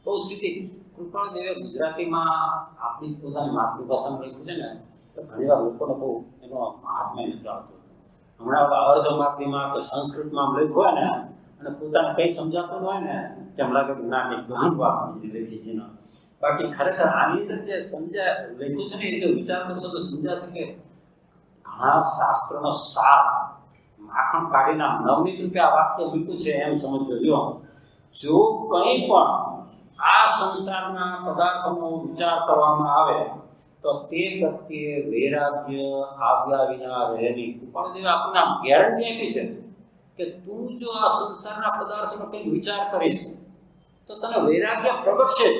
બહુ સીધી કૃપાળદેવે ગુજરાતીમાં આપણી પોતાની માતૃભાષામાં લખ્યું છે ને, તો ઘણીવાર લોકોને બહુ એનો મહાત્મ્ય નથી આવતું. હમણાં અર્ધમાગધીમાં કે સંસ્કૃતમાં લખ્યું હોય ને અને પોતાને કંઈ સમજાતું ન હોય ને તેમ લાગે કે ના કંઈક ગહન વાત લખી છે. બાકી ખરેખર આની અંદર જે લખ્યું છે ને એ જો વિચાર કરશો તો સમજાશે કે ઘણા શાસ્ત્રનો સાર માખણ કાઢીને નવનીત રૂપે આ વાક્ય મૂક્યું છે એમ સમજો. જો કંઈ પણ આ સંસારના પદાર્થોનો વિચાર કરવામાં આવે તો તે પ્રત્યે વૈરાગ્ય આવ્યા વિના રહે નહીં. કૃપાળદેવે આપણને ગેરંટી આપી છે કે તું જો આ સંસારના પદાર્થોનો કંઈક વિચાર કરીશ તો તને વૈરાગ્ય પ્રગટશે જ.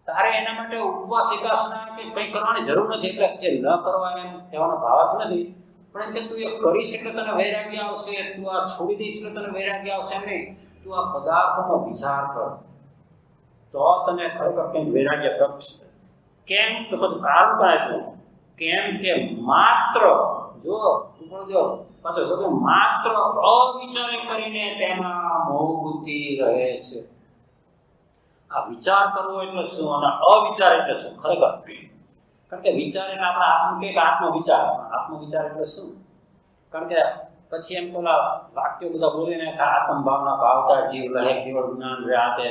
તારે એના માટે ઉપવાસ એકાસના કે કંઈ કરવાની જરૂર નથી. એટલે એ ન કરવા એમ કહેવાનો ભાવ નથી, પણ એમ કે તું એ કરીશ એટલે તને વૈરાગ્ય આવશે, તું આ છોડી દઈશ એટલે તને વૈરાગ્ય આવશે એમ નહીં. તું આ પદાર્થોનો વિચાર કર તો તને ખરેખર કંઈક વૈરાગ્ય પ્રગટશે. કેમ? તો પછી કારણ પણ આપ્યું. કેમ કે માત્ર જો પાછો જો માત્ર અવિચારે કરીને તેમાં મોહ બુદ્ધિ રહે છે. આ વિચાર કરવો એટલે શું અને અવિચાર એટલે શું? ખરેખર કારણ કે વિચાર એટલે આપણે આત્મવિચાર. આત્મવિચાર એટલે શું? કારણ કે પછી એમ પેલા વાક્યો બધા બોલીને આત્મ ભાવના ભાવતા જીવ લહે કેવળ જ્ઞાન રહે.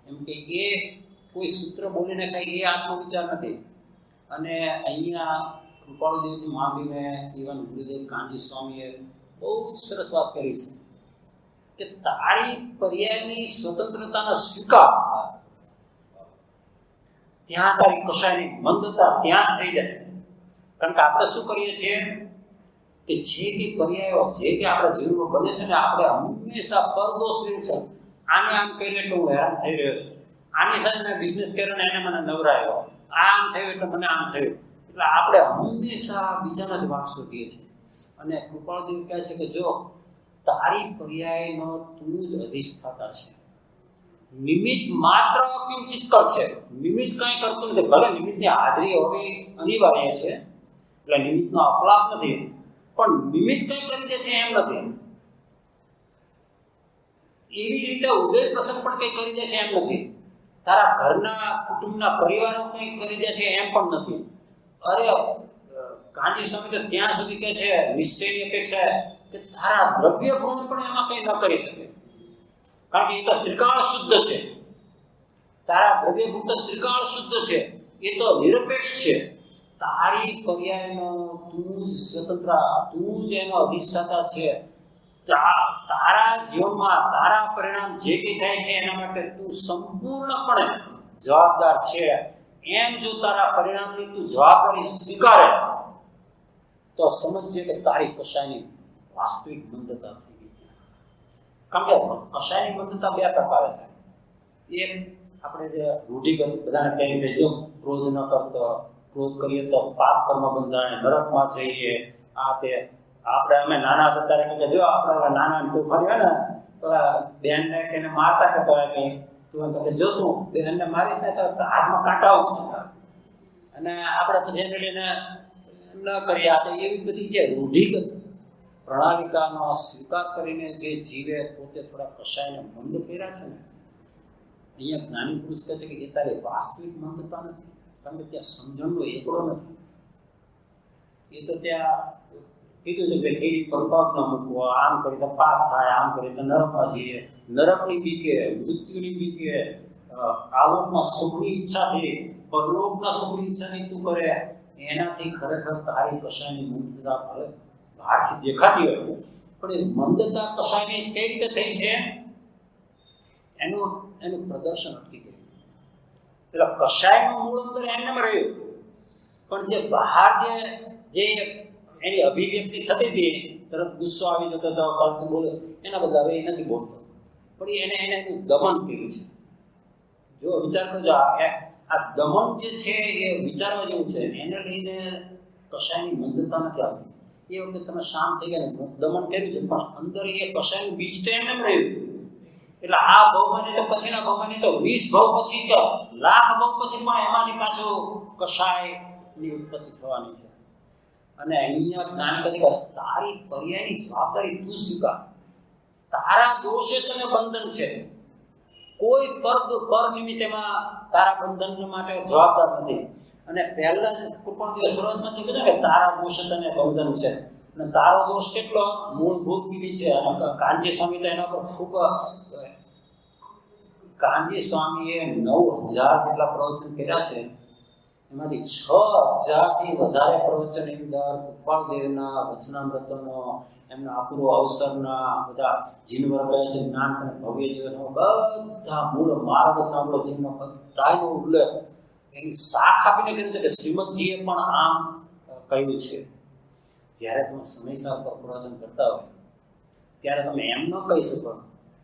એમ કે એ કોઈ સૂત્ર બોલીને કઈ એ આત્મવિચાર નથી. અને અહીંયા કૃપાળુદેવથી માંડીને ઇવન ગુરુદેવ કાનજી સ્વામીએ બહુ જ સરસ વાત કરી છે કે તારી પર્યાયની સ્વતંત્રતાનો સ્વીકાર, ત્યાં તારી કશાયની મંદતા ત્યાં થઈ જાય. કારણ કે આપણે શું કરીએ છીએ કે જે કે પર્યાયો જે કે આપણા જીવનમાં બને છે ને, આપણે હંમેશા પરદોષ લેવું છે. આને આમ કર્યું એટલે હું હેરાન થઈ રહ્યો છું, આની સાથે મેં બિઝનેસ કર્યો ને એને મને નવરાયો, આમ થયું એટલે મને આમ થયું. એટલે આપણે હંમેશા બીજાના જ વાંક શોધીએ છીએ. અને કૃપાળદેવ કહે છે કે જો તારી પર્યાયનો તું જ અધિષ્ઠાતા છે, નિમિત્ત માત્ર કિંચિત કર છે, નિમિત્ત કંઈ કરતું નથી. ભલે નિમિત્તની હાજરી હોવી અનિવાર્ય છે, એટલે નિમિત્તનો અપલાપ નથી, પણ નિમિત્ત કંઈ કરી દે છે એમ નથી. એવી જ રીતે ઉદય પ્રસંગ પણ કંઈ કરી દે છે એમ નથી. તારા ઘરના કુટુંબના પરિવારો કંઈ કરી દે છે એમ પણ નથી. અરે કાનજી સ્વામી તો ત્યાં સુધી કહે છે નિશ્ચયની અપેક્ષા કે તારા દ્રવ્ય ગુણ પણ એમાં કંઈ ન કરી શકે, કારણ કે એ તો ત્રિકાળ શુદ્ધ છે. તારા દ્રવ્ય ગુણ તો ત્રિકાળ શુદ્ધ છે, એ તો નિરપેક્ષ છે. તારી પર્યાયનો તું જ સ્વતંત્ર, તું જ એનો અધિષ્ઠાતા છે. તારા જીવનમાં તારા પરિણામ જે કંઈ થાય છે એના માટે તું સંપૂર્ણપણે જવાબદાર છે. એમ જો તારા પરિણામની તું જવાબદારી સ્વીકારે તો સમજજે કે તારી કશાયની વાસ્તવિક મંદતા થઈ ગઈ. કારણ કે કશાયની મંદતા બે પ્રકારે થાય. એક આપણે જે રૂઢિગત બધાને કહીએ કે જો ક્રોધ ન કરતો, ક્રોધ કરીએ તો પાપ કર્મ બંધાય, નરકમાં જઈએ, આ તે. આપણે અમે નાના હતા ત્યારે કે જો આપણે નાના તોફાની હોય ને તો બેનને કે મારતા કરતા હોય કે તું તો કે જો તું બેનને મારીશ ને તો હાથમાં કાંટા આવશે. અને આપણે પછી એને લઈને ન કરીએ. આ એવી બધી જે રૂઢિગત પ્રણાલિકાનો સ્વીકાર કરીને જે જીવે પોતે થોડા કશાયને મંદ કર્યા છે ને, અહીંયા જ્ઞાની પુરુષ કહે છે કે એ તારી વાસ્તવિક મંદતા નથી. કારણ કે ત્યાં સમજણનો એકડો નથી. એ તો ત્યાં કીધું છે કે કીડી પર પગ ન મૂકવો, આમ કરી તો પાપ થાય, આમ કરી તો નરકમાં જઈએ, નરકની બીકે, મૃત્યુની બીકે, આલોકમાં સુખની ઈચ્છાથી, પરલોકના સુખની ઈચ્છાથી તું કરે, એનાથી ખરેખર તારી કશાયની મંદતા ભલે બહારથી દેખાતી હોય પણ એ મંદતા કશાયની કઈ રીતે થઈ છે એનું પ્રદર્શન અટકી ગયું. પેલા કશાયનું મૂળ અંદર એમને રહ્યું, પણ જે બહાર જે એની અભિવ્યક્તિ થતી હતી, તરત ગુસ્સો આવી જતો હતો, બોલે, એના બદલે હવે એ નથી બોલતો, પણ એને એનું દમન કર્યું છે. જો વિચાર કરજો, આ દમન જે છે એ વિચારવા જેવું છે. એને લઈને કશાયની મંદતા નથી આવતી. એ વખતે તમે શાંત થઈ ગયા, દમન કર્યું છે, પણ અંદર એ કશાયનું બીજ તો એમને રહ્યું. એટલે આ ભવમાં તો પછીના ભવમાં તો 20 ભવ પછી તો લાખ ભવ પછી પણ એમાંથી પાછું કશાયની ઉત્પત્તિ થવાની છે. અને અહીંયા જ્ઞાન કહે તારી પર્યાયની જવાબદારી તું સ્વીકાર. તારા દોષે તને બંધન છે, કોઈ પર નિમિત્તેમાં તારા બંધન માટે જવાબદાર નથી. અને પહેલા જ કૃપાળદેવ શરૂઆતમાં કીધું કે તારા દોષે તને બંધન છે. અને તારો દોષ કેટલો મૂળભૂત કીધી છે. અને કાનજી સ્વામી તો એના પર ખૂબ, કાનજી સ્વામીએ 9000 જેટલા પ્રવચન કર્યા છે. એમાંથી 6000થી વધારે પ્રવચન અંદર કૃપાળદેવના વચનામૃતનો, એમના અપૂર્વ અવસરના, બધા જીનવર કહે છે જ્ઞાન અને ભવ્ય જીવન, બધા મૂળ માર્ગ સાંભળો જીવનો બધાનો ઉલ્લેખ એની શાખ આપીને કર્યું છે. કે શ્રીમદજીએ પણ આમ કહ્યું છે. જ્યારે તમે સમયસર પર પ્રવચન કરતા હોય ત્યારે તમે એમ ન કહી શકો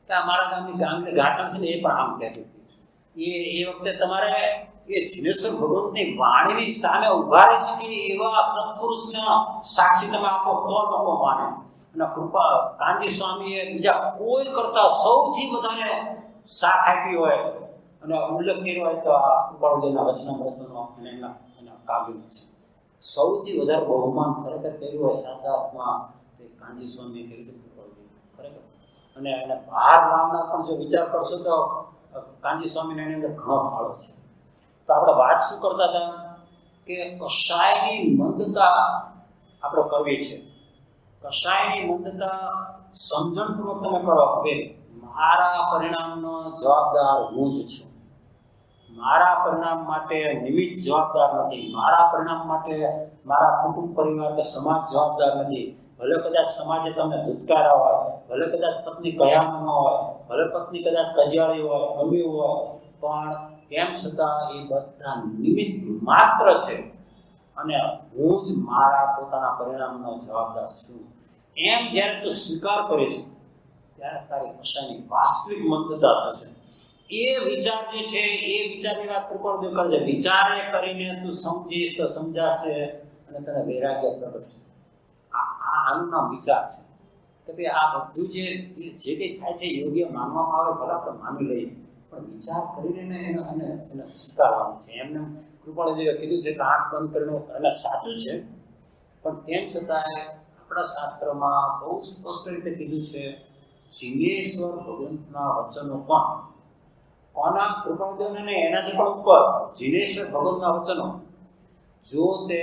કે આ મારા ગામની ઘાટણ છે ને એ પણ આમ કહેતું હતું. એ વખતે તમારે એ જીનેશ્વર ભગવંતની વાણીની સામે ઉભા રહી શકે એવા સત્પુરુષના સાક્ષી તમે આપો તો લોકો માને. અને કૃપા કાનજી સ્વામીએ બીજા કોઈ કરતા સૌથી વધારે સાથ આપી હોય અને ઉલ્લેખ કર્યો હોય તો આ કૃપાળદેવના વચનામૃતનો અને એના કાવ્યનો છે. સૌથી વધારે બહુમાન ખરેખર કર્યું હોય સાધાર્થમાં તે કાનજી સ્વામીએ કર્યું છે કૃપાળદેવ ખરેખર. અને એને બહાર લાવનાર પણ જો વિચાર કરશો તો કાનજી સ્વામીને એની અંદર ઘણો ફાળો છે. તો આપણે વાત શું કરતા હતા કે કશાયની મંદતા આપણે કરવી છે. કશાયની મંદતા સમજણપૂર્વક તમે કરો કે મારા પરિણામનો જવાબદાર હું જ છું, મારા પરિણામ માટે નિમિત્ત જવાબદાર નથી, મારા પરિણામ માટે મારા કુટુંબ પરિવાર કે સમાજ જવાબદાર નથી. ભલે કદાચ સમાજે તમને ધુતકારા હોય, ભલે કદાચ પત્ની કયામાં ન હોય, ભલે પત્ની કદાચ કજિયાળી હોય, ગમી હોય, પણ તેમ છતાં એ બધા નિમિત્ત માત્ર છે અને હું જ મારા પોતાના પરિણામનો જવાબદાર છું. એમ જ્યારે તું સ્વીકાર કરીશ ત્યારે તારી ભાષાની વાસ્તવિક મંદતા થશે. એ વિચાર જે છે એ વિચારની વાત કૃપાળુદેવ કરે છે. વિચારે કરીને તું સમજીશ તો સમજાશે અને તને વૈરાગ્ય પ્રગટશે. આનું નામ વિચાર છે કે ભાઈ આ બધું જે કંઈ થાય છે યોગ્ય માનવામાં આવે, ભલે આપણે માની લઈએ, પણ વિચાર કરીને એને સ્વીકારવાનું છે. એમને કૃપાળુદેવે કીધું છે કે આંખ બંધ કરીને, અને સાચું છે, પણ તેમ છતાં આપણા શાસ્ત્રમાં બહુ સ્પષ્ટ રીતે કીધું છે જિનેશ્વર ભગવંતના વચનો પણ, કોના? કૃપાળુદેવને નહીં, એનાથી પણ ઉપર જિનેશ્વર ભગવંતના વચનો જો તે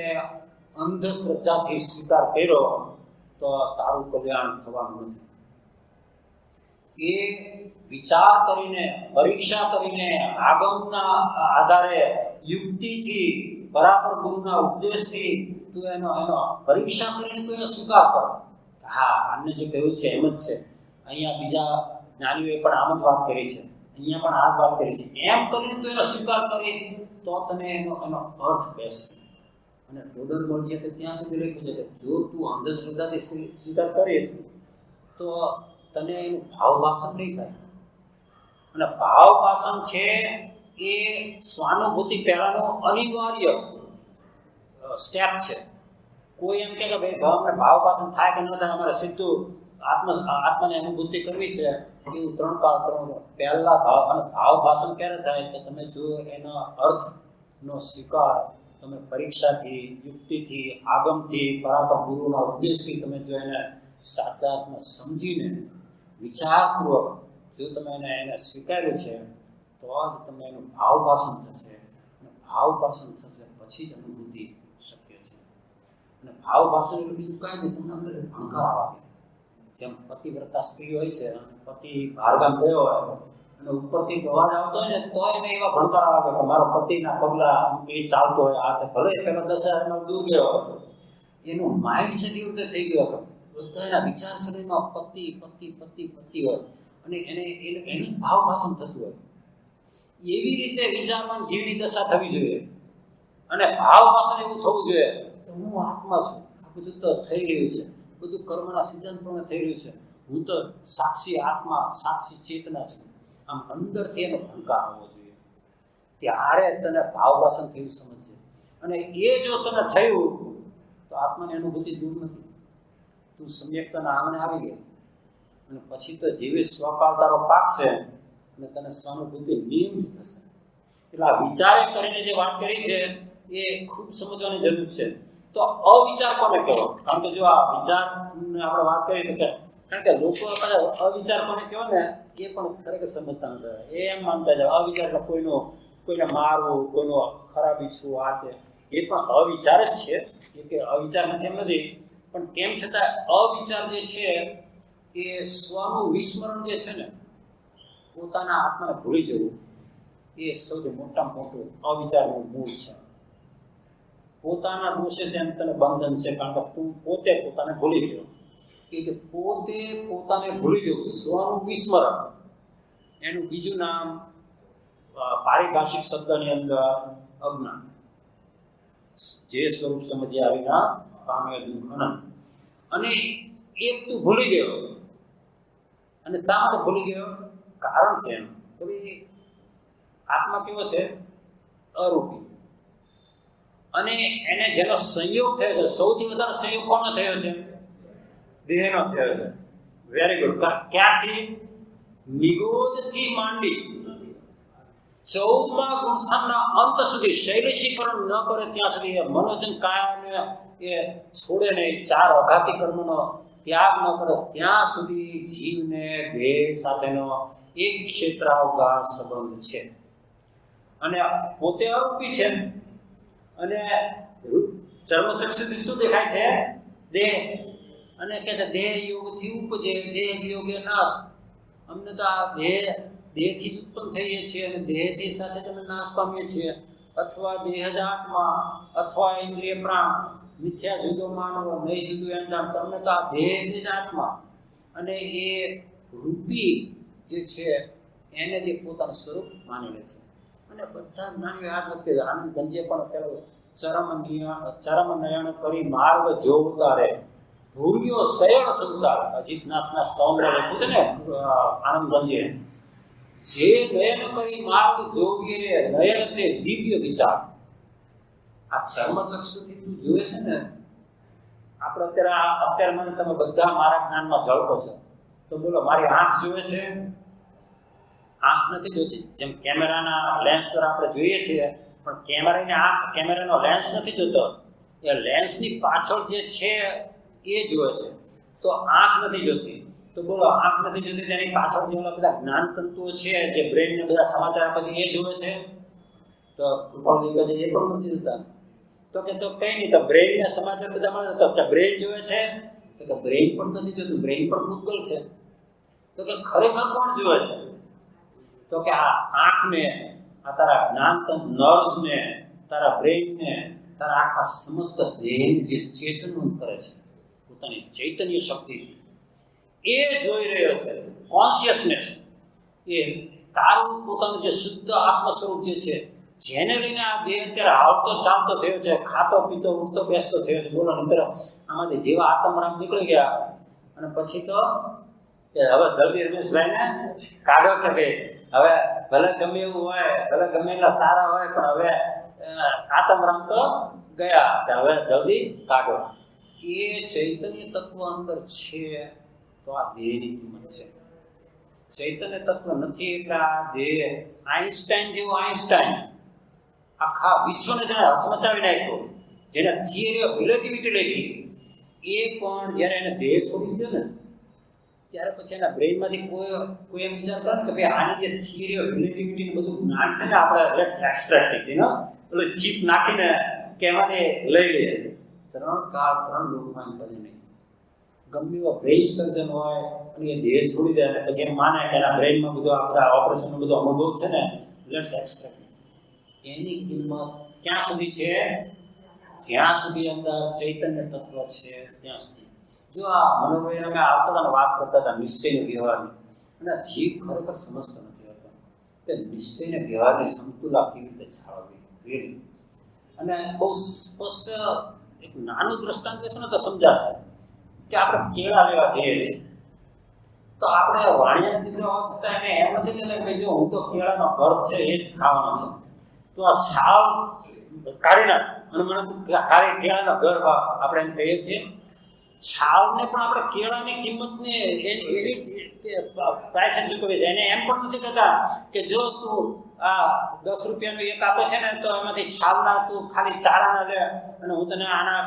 અંધશ્રદ્ધાથી સ્વીકાર કર્યો તો તારું કલ્યાણ થવાનું નથી. એ વિચાર કરીને, પરીક્ષા કરીને, આગમના આધારે, યુક્તિથી, બરાબર ગુરુના ઉપદેશથી તું એનો પરીક્ષા કરીને તું એનો સ્વીકાર કરો. હા, આમને જે કહ્યું છે એમ જ છે. અહીંયા બીજા જ્ઞાનીઓએ પણ આમ જ વાત કરી છે, અહીંયા પણ આ જ વાત કરી છે. એમ કરીને તું એનો સ્વીકાર કરીશ તો તને એનો અર્થ બેસશે. અને ટોડર બોલીએ તો ત્યાં સુધી લખ્યું છે કે જો તું અંધશ્રદ્ધાથી સ્વીકાર કરીશ તો તને એનું ભાવ ભાષણ નહીં થાય. અને ભાવ ભાષણ છે એ સ્વાનુભૂતિ પહેલાનો અનિવાર્ય સ્ટેપ છે. કોઈ એમ કે ભાઈ ભાવ ભાષણ થાય કે ન થાય, અમારે સીધું આત્માની અનુભૂતિ કરવી છે, એવું ત્રણ પહેલા ભાવ. અને ભાવ ભાષણ ક્યારે થાય કે તમે જો એના અર્થનો સ્વીકાર તમે પરીક્ષાથી, યુક્તિથી, આગમથી, બરાબર ગુરુના ઉપદેશથી તમે જો એને સાચા અર્થમાં સમજીને વિચારપૂર્વક જો તમે એને સ્વીકાર્યું છે તો જ તમે એનું ભાવ ભાષણ થશે. અને ભાવ ભાષણ થશે પછી જ અનુભૂતિ શક્ય છે. અને ભાવ ભાષણ એટલે બીજું કાંઈ નહીં, તમને અંદર ભણકાર આવે. જેમ પતિવ્રતા સ્ત્રી હોય છે, પતિ બહારગામ ગયો હોય અને ઉપરથી અવાજ આવતો હોય ને તો એને એવા ભણકાર આવે કે મારો પતિના પગલા એ ચાલતો હોય, આ ભલે પેલો 10,000 દૂર ગયો, એનું માઇન્ડ સેટ એવું થઈ ગયો કે બધાના વિચાર શરીરમાં પતિ પતિ પતિ પતિ હોય અને એનું ભાવ ભાષણ થતું હોય. એવી રીતે વિચારમાં જીવની દશા થવી જોઈએ અને ભાવ ભાષણ એવું થવું જોઈએ કે હું આત્મા છું, આ બધું તો થઈ રહ્યું છે, બધું કર્મના સિદ્ધાંત પ્રમાણે થઈ રહ્યું છે, હું તો સાક્ષી આત્મા, સાક્ષી ચેતના છું. આમ અંદરથી એનો ભણકાર આવવો જોઈએ. ત્યારે તને ભાવ ભાષણ થયું સમજશે. અને એ જો તને થયું તો આત્માની અનુભૂતિ દૂર નથી. તું સમ્યક્તાના આંગણે આવી ગયો અને પછી તો જીવી સ્વકાળ તારો પાકશે અને તને સ્વાનુભૂતિ નિયમિત થશે. એટલે આ વિચારે કરીને જે વાત કરી છે એ ખૂબ સમજવાની જરૂર છે. તો અવિચાર કોને કહેવાય? કારણ કે જો આ વિચારની આપણે વાત કરીએ તો કારણ કે લોકો અવિચાર કોને કહેવાય ને એ પણ ખરેખર સમજતા નથી. એ એમ માનતા જાય અવિચાર એટલે કોઈને મારવું, કોઈનો ખરાબ ઈચ્છવું, આ તે એ પણ અવિચાર જ છે. એ કે અવિચાર નથી એમ નથી, પણ કેમ છતાં અવિચાર જે છે એ સ્વનું વિસ્મરણ જે છે ને, પોતાના આત્માને ભૂલી જવું, એ સૌથી મોટામાં મોટું અવિચારનું મૂળ છે. પોતાના દોષે જેમ તને બંધન છે, કારણ કે તું પોતે પોતાને ભૂલી ગયો. એ જે પોતે પોતાને ભૂલી જવું, સ્વનું વિસ્મરણ, એનું બીજું નામ પારિભાષિક શબ્દની અંદર અજ્ઞાન. જે સ્વરૂપ સમજ્યા વિના પામે દુઃખ અનંત. અને એ તું ભૂલી ગયો. અને શા માટે ભૂલી ગયો? કારણ છે એનું કે ભાઈ આત્મા કેવો છે? અરૂપી. અને એને જેનો સંયોગ થયો છે, સૌથી વધારે સંયોગ કોનો થયો છે? દેહનો થયો છે. Very good. ક્યાંથી? નિગોદથી માંડી 14મા ગુણસ્થાનના અંત સુધી શૈલેષીકરણ ન કરે ત્યાં સુધી, એ મનોજન કાયાને એ છોડે નહીં, 4 અઘાતી કર્મનો ત્યાગ ન કરે ત્યાં સુધી જીવને દેહ સાથેનો એક ક્ષેત્રાવકાશ સંબંધ છે. અને પોતે અરૂપી છે. અને ચર્મચક્ષુથી શું દેખાય છે? દેહ. અને કહે છે દેહ યોગથી ઉપજે, દેહ વિયોગે નાશ. અમને તો આ દેહ દેહથી જ ઉત્પન્ન થઈએ છીએ અને દેહથી સાથે જ અમે નાશ પામીએ છીએ, અથવા દેહ જ આત્મા અથવા ઇન્દ્રિય પ્રાણ, મિથ્યા જુદો માનવો નહીં જુદું એમ જાણ, તમને તો આ દેહ જ આત્મા અને એ રૂપી જે છે એને જે પોતાનું સ્વરૂપ માની લે છે. અને બધા જ્ઞાનીઓ યાદ નથી, આનંદ ગંજીએ પણ પેલો ચરમ નયન કરી માર્ગ જોવતા રે ભૂર્યો શયન સંસાર, અજીતનાથના સ્તવમાં લખ્યું છે ને આનંદ ગંજીએ, જે નયન કરી માર્ગ જોવીએ નયન તે દિવ્ય વિચાર. આ ચર્મચક્ષુથી તું જોવે છે ને, આપણે અત્યારે મને તમે બધા મારા જ્ઞાનમાં ઝળકો છો, તો બોલો મારી આંખ જોવે છે? આંખ નથી જોતી. જેમ કેમેરાના લેન્સ પર આપણે જોઈએ છીએ, પણ કેમેરાનો લેન્સ નથી જોતો, એ લેન્સની પાછળ જે છે એ જોવે છે, તો આંખ નથી જોતી. તો બોલો આંખ નથી જોતી તેની પાછળ જે બધા જ્ઞાન તંતુઓ છે જે બ્રેઇનને બધા સમાચાર પછી એ જોવે છે? તો કૃપાળ દિગ્ગજ એ પણ નથી જોતા. તો કે તો કઈ નહીં, તો બ્રેઇનને સમાચાર બધા મળે તો બ્રેઇન જોવે છે? તો કે બ્રેઇન પણ નથી જોતું, બ્રેઇન પણ પૂતગલ છે. તો કે ખરેખર કોણ જોવે છે? તો કે આ આંખને, આ તારા જ્ઞાનતંત્ર નર્વ્સને, તારા બ્રેઇનને, તારા આખા સમસ્ત દેહને જે ચેતનવંત કરે છે પોતાની ચૈતન્ય શક્તિથી, એ જોઈ રહ્યો છે. કોન્શિયસનેસ એ તારું પોતાનું જે શુદ્ધ આત્મ સ્વરૂપ જે છે, જેને લઈને આ દેહ અત્યારે હાલતો ચાલતો થયો છે, ખાતો પીતો ઉઠતો બેસતો થયો છે. બોલો નહીતર આમાંથી જેવા આત્મરામ નીકળી ગયા અને પછી તો કે હવે જલ્દી રમેશભાઈને કાઢો કે ભાઈ હવે ભલે ગમે એવું હોય, ભલે ગમે એટલા સારા હોય, પણ હવે આત્મરામ તો ગયા, હવે જલ્દી કાઢો. એ ચૈતન્ય તત્વ અંદર છે તો આ દેહની કિંમત છે. ચૈતન્ય તત્વ નથી એટલે આ દેહ, આઈન્સ્ટાઈન જેવો આઈન્સ્ટાઈન આખા વિશ્વને જેને હચમચાવી નાખ્યો, જેને થિયરી ઓફ રિલેટિવિટી લખી, એ પણ જ્યારે એને દેહ છોડી દે ને ત્યારે પછી એના બ્રેઇનમાંથી કોઈ એમ વિચાર કરે ને કે ભાઈ આની જે થિયરી ઓફ રિલેટિવિટી બધું જ્ઞાન છે ને, આપણે લેટ્સ એક્સટ્રેક્ટ ઇટ, પેલું ચીપ નાખીને કે એમાંથી લઈ લઈએ. ત્રણ લોકમાં બને નહીં. ગમે એવો બ્રેઇન સર્જન હોય અને એ દેહ છોડી દે અને પછી એમ માને કે એના બ્રેઇનમાં બધો આપણા ઓપરેશનનો બધો અનુભવ છે ને, લેટ્સ એક્સટ્રેક્ટ. એની કિંમત ક્યાં સુધી છે? જ્યાં સુધી અંદર ચૈતન્ય તત્વ છે ત્યાં સુધી. જો આ મનોભાઈ અમે આવતા હતા વાત કરતા હતા નિશ્ચયને વ્યવહારની, અને જીવ ખરેખર સમજતો નથી હોતો કે નિશ્ચયને વ્યવહારની સમતુલા કેવી રીતે જાળવવી. અને બહુ સ્પષ્ટ એક નાનું દ્રષ્ટાંત છે ને તો સમજાશે કે આપણે કેળા લેવા જઈએ છીએ, તો આપણે વાણિયાના દીકરા હોવા છતાં એને એમ નથી કહેતા કે જો હું તો કેળાનો ગર્ભ છે એ જ ખાવાનો છું, તો આ છાલ કાઢી નાખ અને મને ખાલી કેળાનો ગર્ભ આપણે એમ કહીએ છીએ. છાલને પણ આપણે કેળાની કિંમતને એની પ્રાઇસ ચૂકવી છે. એને એમ પણ નથી કહેતા કે જો તું આ 10 રૂપિયાનું એક આપે છે ને તો એમાંથી છાલના તું ખાલી ચારાના લે અને હું તને આના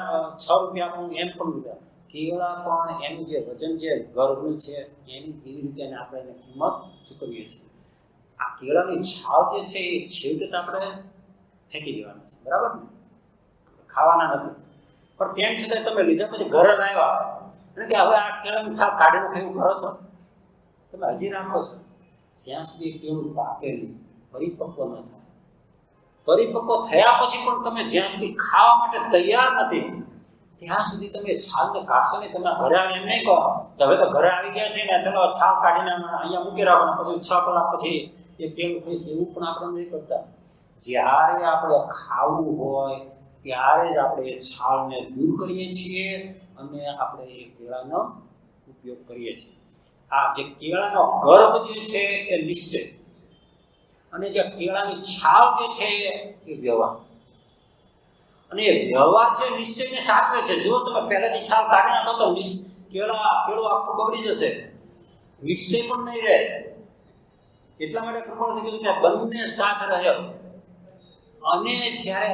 6 રૂપિયા આપું, એમ પણ નથી. કેળા પણ એનું જે વજન જે ગર્ભનું છે એની જેવી રીતે આપણે એને કિંમત ચૂકવીએ છીએ. આ કેળાની છાલ જે છે એ છેવટે આપણે ફેંકી દેવાની છે, બરાબર ને? ખાવાના નથી. પણ તેમ છતાં તમે લીધા પછી ઘરે આવ્યા અને કે હવે આ કેળાની છાલ કાઢીને ખાયું કરો છો, તમે હજી રાખો છો. જ્યાં સુધી કેળું પાકે નહીં, પરિપક્વ ન થાય, પરિપક્વ થયા પછી પણ તમે જ્યાં સુધી ખાવા માટે તૈયાર નથી ત્યાં સુધી તમે છાલને કાઢશો નહીં. તમે ઘરે આવી એમ નહીં કહો કે હવે તો ઘરે આવી ગયા છે ને ચલો છાલ કાઢીને અહીંયા મૂકી રાખો, પછી 6 કલાક પછી એ કેળું ખાઈશ, એવું પણ આપણે નહીં કરતા. જ્યારે આપણે ખાવું હોય ત્યારે જ આપણે એ છાલને દૂર કરીએ છીએ અને આપણે એ કેળાનો ઉપયોગ કરીએ છીએ. આ જે કેળાનો ગર્ભ જે છે એ નિશ્ચય, અને જે કેળાની છાલ જે છે એ વ્યવહાર. અને એ વ્યવહાર છે નિશ્ચયને સાચવે છે. જો તમે પહેલાથી છાલ કાઢી નાખો તો કેળું આખું બગડી જશે, નિશ્ચય પણ નહીં રહે. એટલા માટે કૃપાળથી કીધું કે બંને સાથ રહે. અને જ્યારે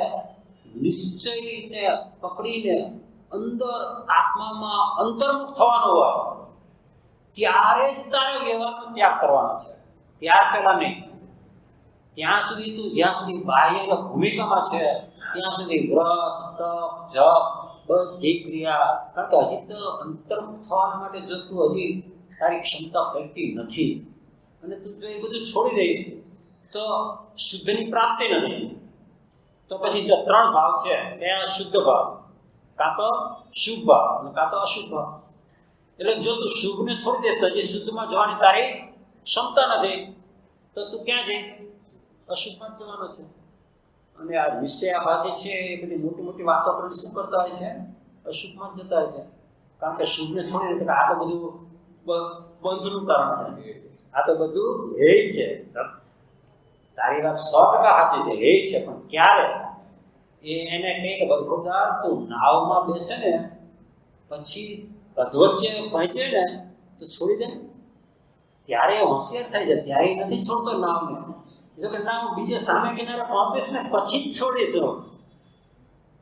નિશ્ચયને પકડીને અંદર આત્મામાં અંતર્મુખ થવાનું હોય ત્યારે જ તારે વ્યવહારનો ત્યાગ કરવાનો છે, ત્યાર પહેલા નહીં. ત્યાં સુધી તું જ્યાં સુધી બાહ્ય ભૂમિકામાં છે ત્યાં સુધી વ્રત, તપ, જપ બધી ક્રિયા, કારણ કે હજી તો અંતર્મુખ થવા માટે જો તું હજી તારી ક્ષમતા ફેરતી નથી અને તું જો એ બધું છોડી દઈશ તો શુદ્ધની પ્રાપ્તિ નથી. તો પછી જો 3 ભાવ છે ત્યાં શુદ્ધ ભાવ, કાં તો શુભ ભાવ અને કાં તો અશુભ ભાવ. એટલે જો તું શુભને છોડી દઈશ તો જે શુદ્ધમાં જવાની તારી ક્ષમતા નથી, તો તું ક્યાં જઈશ? અશુભમાં જ જવાનો છે. અને આ નિશ્ચયાભાસી છે એ બધી મોટી મોટી વાતો કરીને શું કરતા હોય છે? અશુભમાં જ જતા હોય છે. કારણ કે શુભને છોડી દે તો આ તો બધું બંધનું કારણ છે, આ તો બધું હેય છે. તારી વાત 100% સાચી છે, હેય છે. પણ ક્યારે એને કહે કે બરખુરદાર તું નાવમાં બેસે ને પછી અધવચ્ચે પહોંચે ને તો છોડી દે, ત્યારે હોશિયાર થઈ જાય. ત્યારે નથી છોડતો નાવને. જો કે ના હું બીજે સામે કિનારે પહોંચીશ ને પછી જ છોડીશ.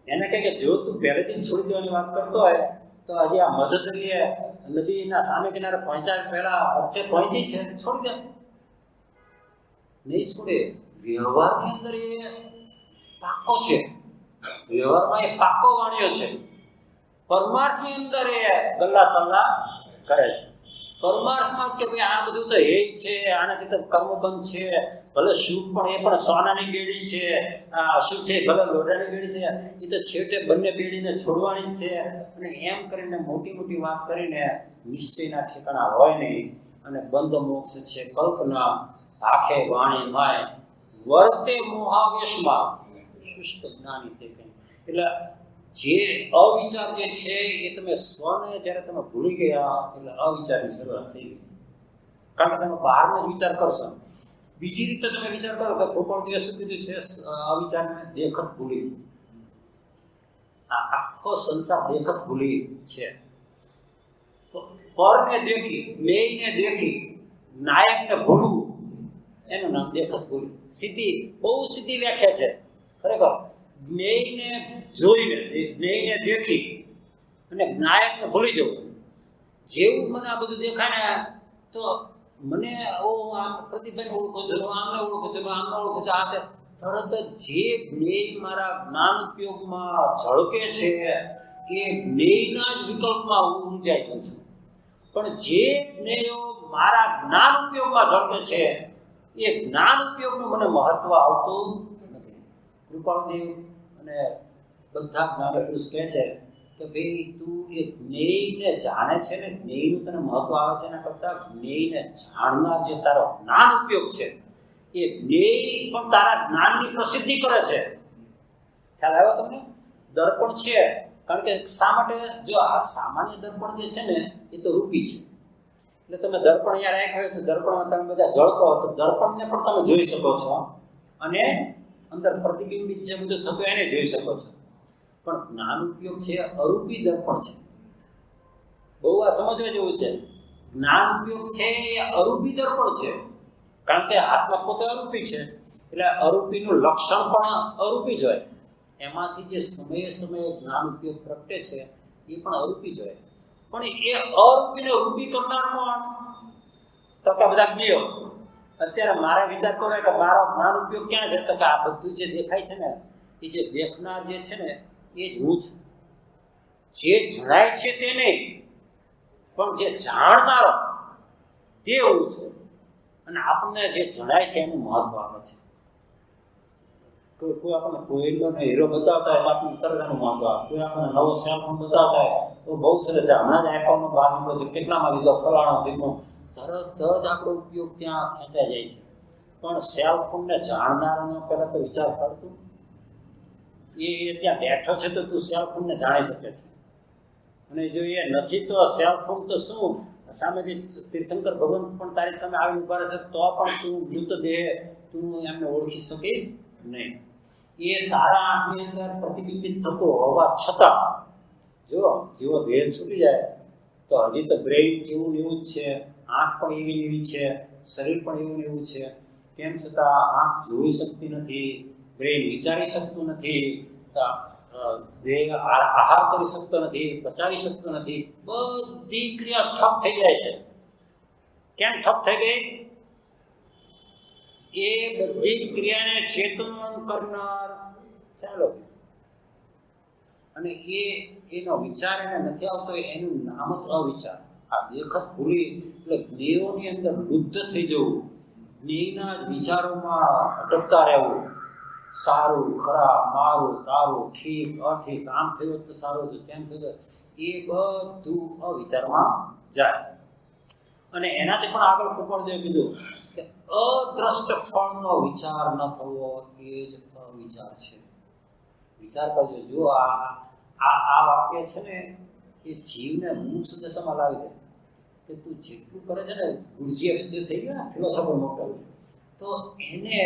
એને કહે કે જો તું પહેલેથી છોડી દેવાની વાત કરતો હોય તો હજી આ મધદરીએ નદીના સામે કિનારે પહોંચ્યા પહેલા વચ્ચે પહોંચી છે, છોડી દે. નહીં છોડે. વ્યવહારની અંદર એ પાકો છે, વ્યવહારમાં એ પાકો વાણિયો છે. પરમાર્થની અંદર એ ગલ્લા તલ્લા કરે છે. પરમાર્થમાં જ કે ભાઈ આ બધું તો હેય છે, આનાથી તો કર્મબંધ છે. ભલે શુભ પણ એ પણ સોનાની બેડી છે, આ અશુભ છે ભલે લોઢાની બેડી છે, એ તો છેવટે બંને બેડીને છોડવાની જ છે. અને એમ કરીને મોટી મોટી વાત કરીને નિશ્ચયના ઠેકાણા હોય નહીં. અને બંધ મોક્ષ છે કલ્પના, આખે વાણી માય વર્તે મોહાવેશમાં શુષ્ક જ્ઞાની તે કંઈ. એટલે જે અવિચાર જે છે એ તમે સ્વને જ્યારે તમે ભૂલી ગયા એટલે અવિચારની શરૂઆત થઈ ગઈ. કારણ કે તમે બહારનો જ વિચાર કરશો. બીજી રીતે તમે વિચાર કરો કે કોઈ પણ દિવસ સુધી છે અવિચારને દેખત ભૂલી, આ આખો સંસાર દેખત ભૂલી છે. પરને દેખી, જ્ઞેયને દેખી, નાયકને ભૂલવું, એનું નામ દેખત ભૂલી. સીધી, બહુ સીધી વ્યાખ્યા છે ખરેખર. જ્ઞેયને જોઈને, જ્ઞેયને દેખી અને નાયકને ભૂલી જવું. જેવું મને આ બધું દેખાય ને તો મને આમ પ્રતિભાને ઓળખો છો, આમને ઓળખો છો, આમને ઓળખો છો, આ તરત જે જ્ઞેય મારા જ્ઞાન ઉપયોગમાં ઝળકે છે એ જ્ઞેયના જ વિકલ્પમાં હું ઊંચાઈ જાઉં છું. પણ જે જ્ઞેયો મારા જ્ઞાન ઉપયોગમાં ઝળકે છે એ જ્ઞાન ઉપયોગનું મને મહત્વ આવતું નથી. કૃપાળુદેવ અને બધા જ્ઞાનપુરુષ કહે છે કે ભાઈ તું એ જ્ઞેયને જાણે છે ને, જ્ઞેયનું તને મહત્વ આવે છે એના કરતાં જ્ઞેયને જાણનાર જે તારો જ્ઞાન ઉપયોગ છે એ જ્ઞેય પણ તારા જ્ઞાનની પ્રસિદ્ધિ કરે છે. ખ્યાલ આવ્યો તમને? દર્પણ છે, કારણ કે શા માટે? જો આ સામાન્ય દર્પણ જે છે ને એ તો રૂપી છે. એટલે તમે દર્પણ અહીંયા રાખ્યો હોય તો દર્પણમાં તમે બધા ઝળકો તો દર્પણને પણ તમે જોઈ શકો છો અને અંદર પ્રતિબિંબિત જે બધું થતું એને જોઈ શકો છો. પણ જ્ઞાન ઉપયોગ છે અરૂપી દર્પણ છે. બહુ આ સમજવા જેવું છે. જ્ઞાન ઉપયોગ છે એ અરૂપી દર્પણ છે, કારણ કે આત્મા પોતે અરૂપી છે એટલે અરૂપીનું લક્ષણ પણ અરૂપી જ હોય. એમાંથી જે સમયે સમયે જ્ઞાન ઉપયોગ પ્રગટે છે એ પણ અરૂપી જ હોય. પણ એ અરૂપીને રૂપી કરનાર કોણ? તો કે બધા જ્ઞેયો. અત્યારે મારે વિચાર કરો કે મારો જ્ઞાન ઉપયોગ ક્યાં છે? તો કે આ બધું જે દેખાય છે ને એ જે દેખનાર જે છે ને એ જ હું છું. જે જણાય છે તે નહીં, પણ જે જાણનારો તે હું છું. અને આપણને જે જણાય છે એનું મહત્વ આપે છે. કોઈ આપણને કોઈનો હીરો બતાવતા હોય તો આપણને તરત એનું મહત્વ આપે. કોઈ આપણને નવો સેલ ફોન બતાવતા હોય તો બહુ સરસ છે, હમણાં જ આઈફોનનો બહાર નીકળ્યો છે, કેટલામાં લીધો, ફલાણો દીધો, તરત જ આપણો ઉપયોગ ત્યાં ખેંચાઈ જાય છે. પણ સેલ ફોનને જાણનારાનો પહેલાં તો વિચાર કરતું, એ ત્યાં બેઠો છે તો તું સેલ ફોનને જાણી શકે છે. અને જો એ નથી તો સેલ ફોન તો શું, સામેથી તીર્થંકર ભગવાન પણ તારી સામે આવીને ઉભા રહેશે તો પણ તું મૃતદેહ તું એમને ઓળખી શકીશ નહીં. એ તારા આંખની અંદર પ્રતિબિંબિત થતો હોવા છતાં જો જેવો દેહ છૂટી જાય તો હજી તો બ્રેઇન એવું ને એવું જ છે, આંખ પણ એવી ને એવી છે, શરીર પણ એવું ને એવું છે. તેમ છતાં આંખ જોઈ શકતી નથી, બ્રેઇન વિચારી શકતું નથી, દેહ આહાર કરી શકતો નથી, પચાવી શકતો નથી. બધી ક્રિયા ઠપ થઈ જાય છે. કેમ ઠપ થઈ ગઈ? એ બધી ક્રિયાને ચેતન કરનાર ચાલો, અને એનો વિચાર એને નથી આવતો, એનું નામ જ અવિચાર. આ દેખત ભૂલી એટલે જ્ઞેયોની અંદર લુપ્ત થઈ જવું, એના જ વિચારોમાં અટકતા રહેવું, સારું ખરાબ, મારું તારું, ઠીક અઠીક, આમ થયું તો સારું હતું, તેમ થયું, એ બધું અવિચારમાં જાય. અને એનાથી પણ આગળ કૃપાળદેવે કીધું કે અદ્રષ્ટ ફળનો વિચાર ન થવો એ જ અવિચાર છે. વિચાર કરજો. જો આ વાક્ય છે ને એ જીવને મોક્ષ દશામાં લાવી દે. કે તું જેટલું કરે છે ને, ગુરજીએફ જે થઈ ગયો ને ફિલોસોફર મોટો, તો એને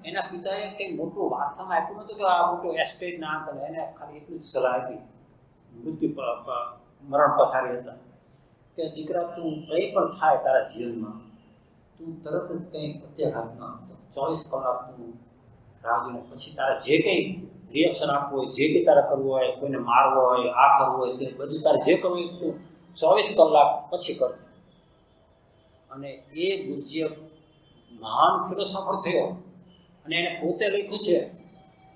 એના પિતાએ કંઈ મોટું વારસામાં આપ્યું નતું કે આ મોટું એસ્ટેટ ના કરે. એને ખાલી એટલું જ સલાહ આપી, મરણ પથારી હતા, કે દીકરા તું કંઈ પણ થાય તારા જીવનમાં, તું તરત જ કંઈ પ્રત્યાઘાત ન આપતો. 24 કલાક તું રાહ જોઈને પછી તારા જે કંઈ રિએક્શન આપવું હોય, જે કંઈ તારે કરવું હોય, કોઈને મારવો હોય, આ કરવું હોય, તે બધું તારે જે કરવું હોય તું 24 કલાક પછી કરજે. અને એ ગુરજીએફ મહાન ફિલોસોફર થયો. અને એને પોતે લખ્યું છે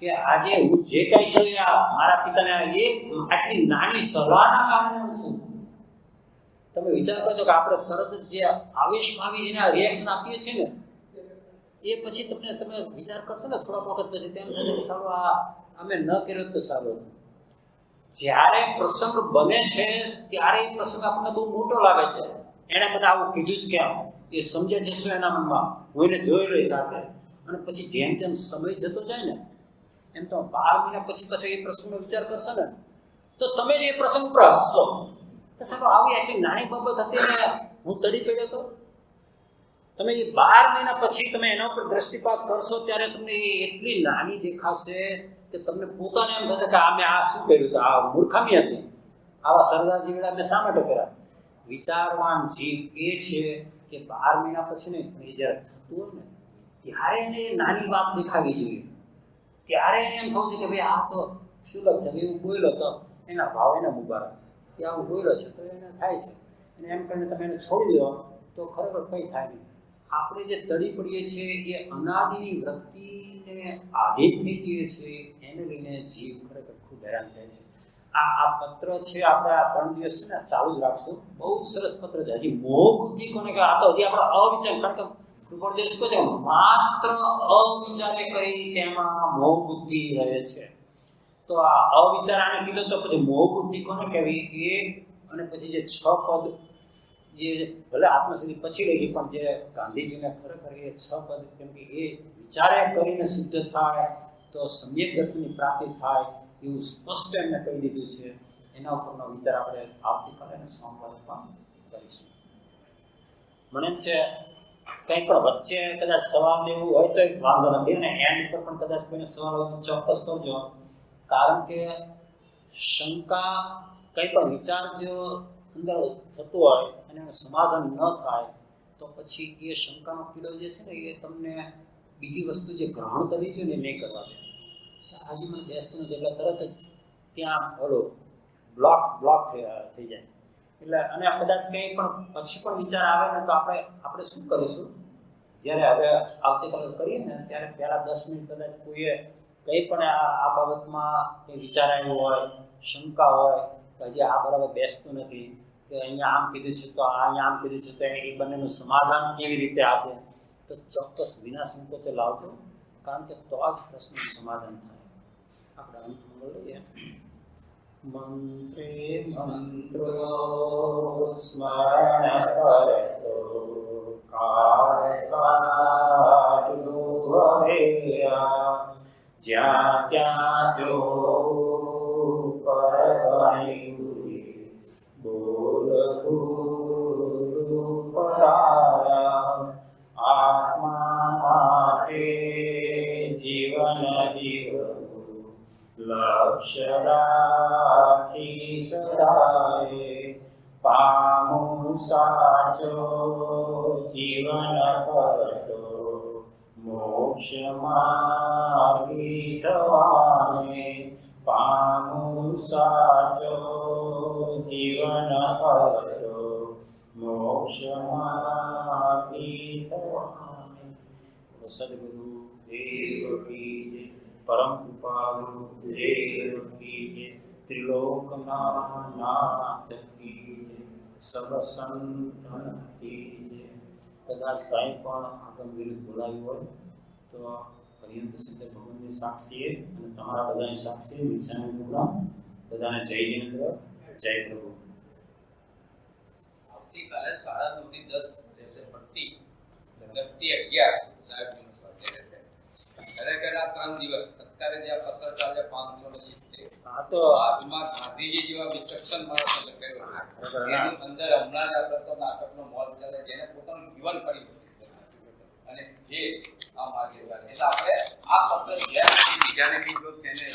કે આજે હું જે કંઈ છું એ મારા પિતાને એક આટલી નાની સલાહના કારણે હું છું. તમે વિચાર કરજો કે આપણે તરત જ જે આવેશમાં આવી એના રિએક્શન આપીએ છીએ ને, એ પછી તમે વિચાર કરશો ને થોડાક વખત પછી તેમ થશે કે સારું આ અમે ન કર્યો તો સારું હતું. જ્યારે પ્રસંગ બને છે ત્યારે એ પ્રસંગ આપણને બહુ મોટો લાગે છે. એણે મને આવું કીધું જ કેમ, એ સમજે છે શું એના મનમાં, હું એને જોઈ લઈ સાથે. અને પછી જેમ જેમ સમય જતો જાય ને એમ તો 12 મહિના પછી એ પ્રસંગનો વિચાર કરશો ને તો તમે જ એ પ્રસંગ ઉપર હસશો કે સાહેબ આવી આટલી નાની બાબત હતી ને હું તડી પડ્યો હતો. તમે એ 12 મહિના પછી તમે એના ઉપર દ્રષ્ટિપાત કરશો ત્યારે તમને એ એટલી નાની દેખાશે કે તમને પોતાને એમ થશે કે મેં આ શું કર્યું હતું, આ મૂર્ખામી હતી, આવા સરદારજી વેળા મેં શા માટે કર્યા. વિચારવાન જીવ એ છે કે 12 મહિના પછી નહીં, પણ એ જ્યારે થતું હોય ને ત્યારે એને નાની વાત દેખાવી જોઈએ. ત્યારે એને એમ થવું છે કે ભાઈ આ તો શુલભ છે, એવું બોલ્યો તો એના ભાવ એને મુબારક, કે આવું બોલ્યો છે તો એને થાય છે. અને એમ કરીને તમે એને છોડી દો તો ખરેખર કંઈ થાય નહીં. આપણે જે તડી પડીએ છીએ એ અનાદિની વૃત્તિને આધીન થઈ જઈએ છીએ, એને લઈને જીવ ખરેખર ખૂબ હેરાન થાય છે. આ પત્ર છે આપણે આ 3 દિવસ છે ને ચાલુ જ રાખશું. બહુ જ સરસ પત્ર છે. હજી મોહ બુદ્ધિ કોને કે આ તો હજી આપણે અવિચાર, કારણ કે કૃપાળદેવ શું કહે છે માત્ર અવિચારે કરી તેમાં મોહ બુદ્ધિ રહે છે. તો આ અવિચાર આને કીધું તો પછી મોહ બુદ્ધિ કોને કહેવી એ. અને પછી જે 6 પદ જે ભલે આત્મસિદ્ધિ પછી રહી ગઈ, પણ જે ગાંધીજીને ખરેખર એ 6 પદ, કેમ કે એ વિચારે કરીને સિદ્ધ થાય તો સમ્યક દર્શનની પ્રાપ્તિ થાય એવું સ્પષ્ટ એમને કહી દીધું છે. એના ઉપરનો વિચાર આપણે આવતીકાલે અને સોમવારે પણ કરીશું. મને એમ છે કંઈ પણ વચ્ચે કદાચ સવાલ એવું હોય તો વાંધો નથી, અને એન્ડ પર પણ કદાચ કોઈને સવાલ હોય તો ચોક્કસ કરજો. કારણ કે શંકા કંઈ પણ વિચાર જો અંદર થતું હોય અને એનું સમાધાન ન થાય તો પછી એ શંકાનો પીડો જે છે ને એ તમને બીજી વસ્તુ જે ગ્રહણ કરવી જોઈએ ને નહીં કરવા દે. આજે મને બેસતું નથી એટલે તરત જ ત્યાં ઓલો બ્લોક થઈ જાય. એટલે અને કદાચ કંઈ પણ પછી પણ વિચાર આવે ને તો આપણે શું કરીશું, જ્યારે હવે આવતીકાલે કરીએ ને ત્યારે પહેલાં 10 મિનિટ કદાચ કોઈએ કંઈ પણ આ બાબતમાં કંઈ વિચાર આવ્યો હોય, શંકા હોય કે હજી આ બરાબર બેસતું નથી, કે અહીંયા આમ કીધું છે તો અહીંયા આમ કીધું છે તો એ બંનેનું સમાધાન કેવી રીતે આપે, તો ચોક્કસ વિના સંકોચે લાવજો. કારણ કે તો જ પ્રશ્નનું સમાધાન થાય. આપણે અંતમાં લઈએ. મંત્રે મંત્રો સ્મરણ કરતો કાળ કાઢું હરેયા, જ્યાં ત્યાં જો પરગણી બોલ ગુરુ પરાયા, આત્મા માટે જીવન જીવવું લક્ષ્ય રાખી સદાય, પામું સાચો જીવન કરતો મોક્ષ માર્ગી થવાને, પામું સાચો જીવન કરતો મોક્ષ માર્ગી થવાને. સદગુરુ દેવ કી જય, પરમ કૃપાલુ દેવ કી જય, ત્રિલોકનાથ કી જય, સબ સંતન કી જય. કદાચ કાંઈ પણ આગમ વિરુદ્ધ બોલાયું હોય તો પર્યંત સિદ્ધ ભગવાનની સાક્ષીએ અને તમારા બધાની સાક્ષીએ મિચ્છામી દુક્કડમ. બધાને જય જિનેન્દ્ર, જય પ્રભુ. આવતીકાલે 9:30 થી 10 રહેશે ભરતી, 10 થી 11 સાહેબનું સ્વાધ્યાય રહેશે. ખરેખર આ 3 દિવસ અત્યારે જે આ પત્ર ચાલે 570 આ તો બાદમાં ગાંધીજી જેવા વિચક્ષણ માણસ કર્યો એની અંદર હમણાં જ આપણે તો નાટકનો મોલ ચાલે જેને પોતાનું જીવન કરી અને જે આ માર્ગે એટલે આપણે આ પત્ર બીજાને બી જો તેને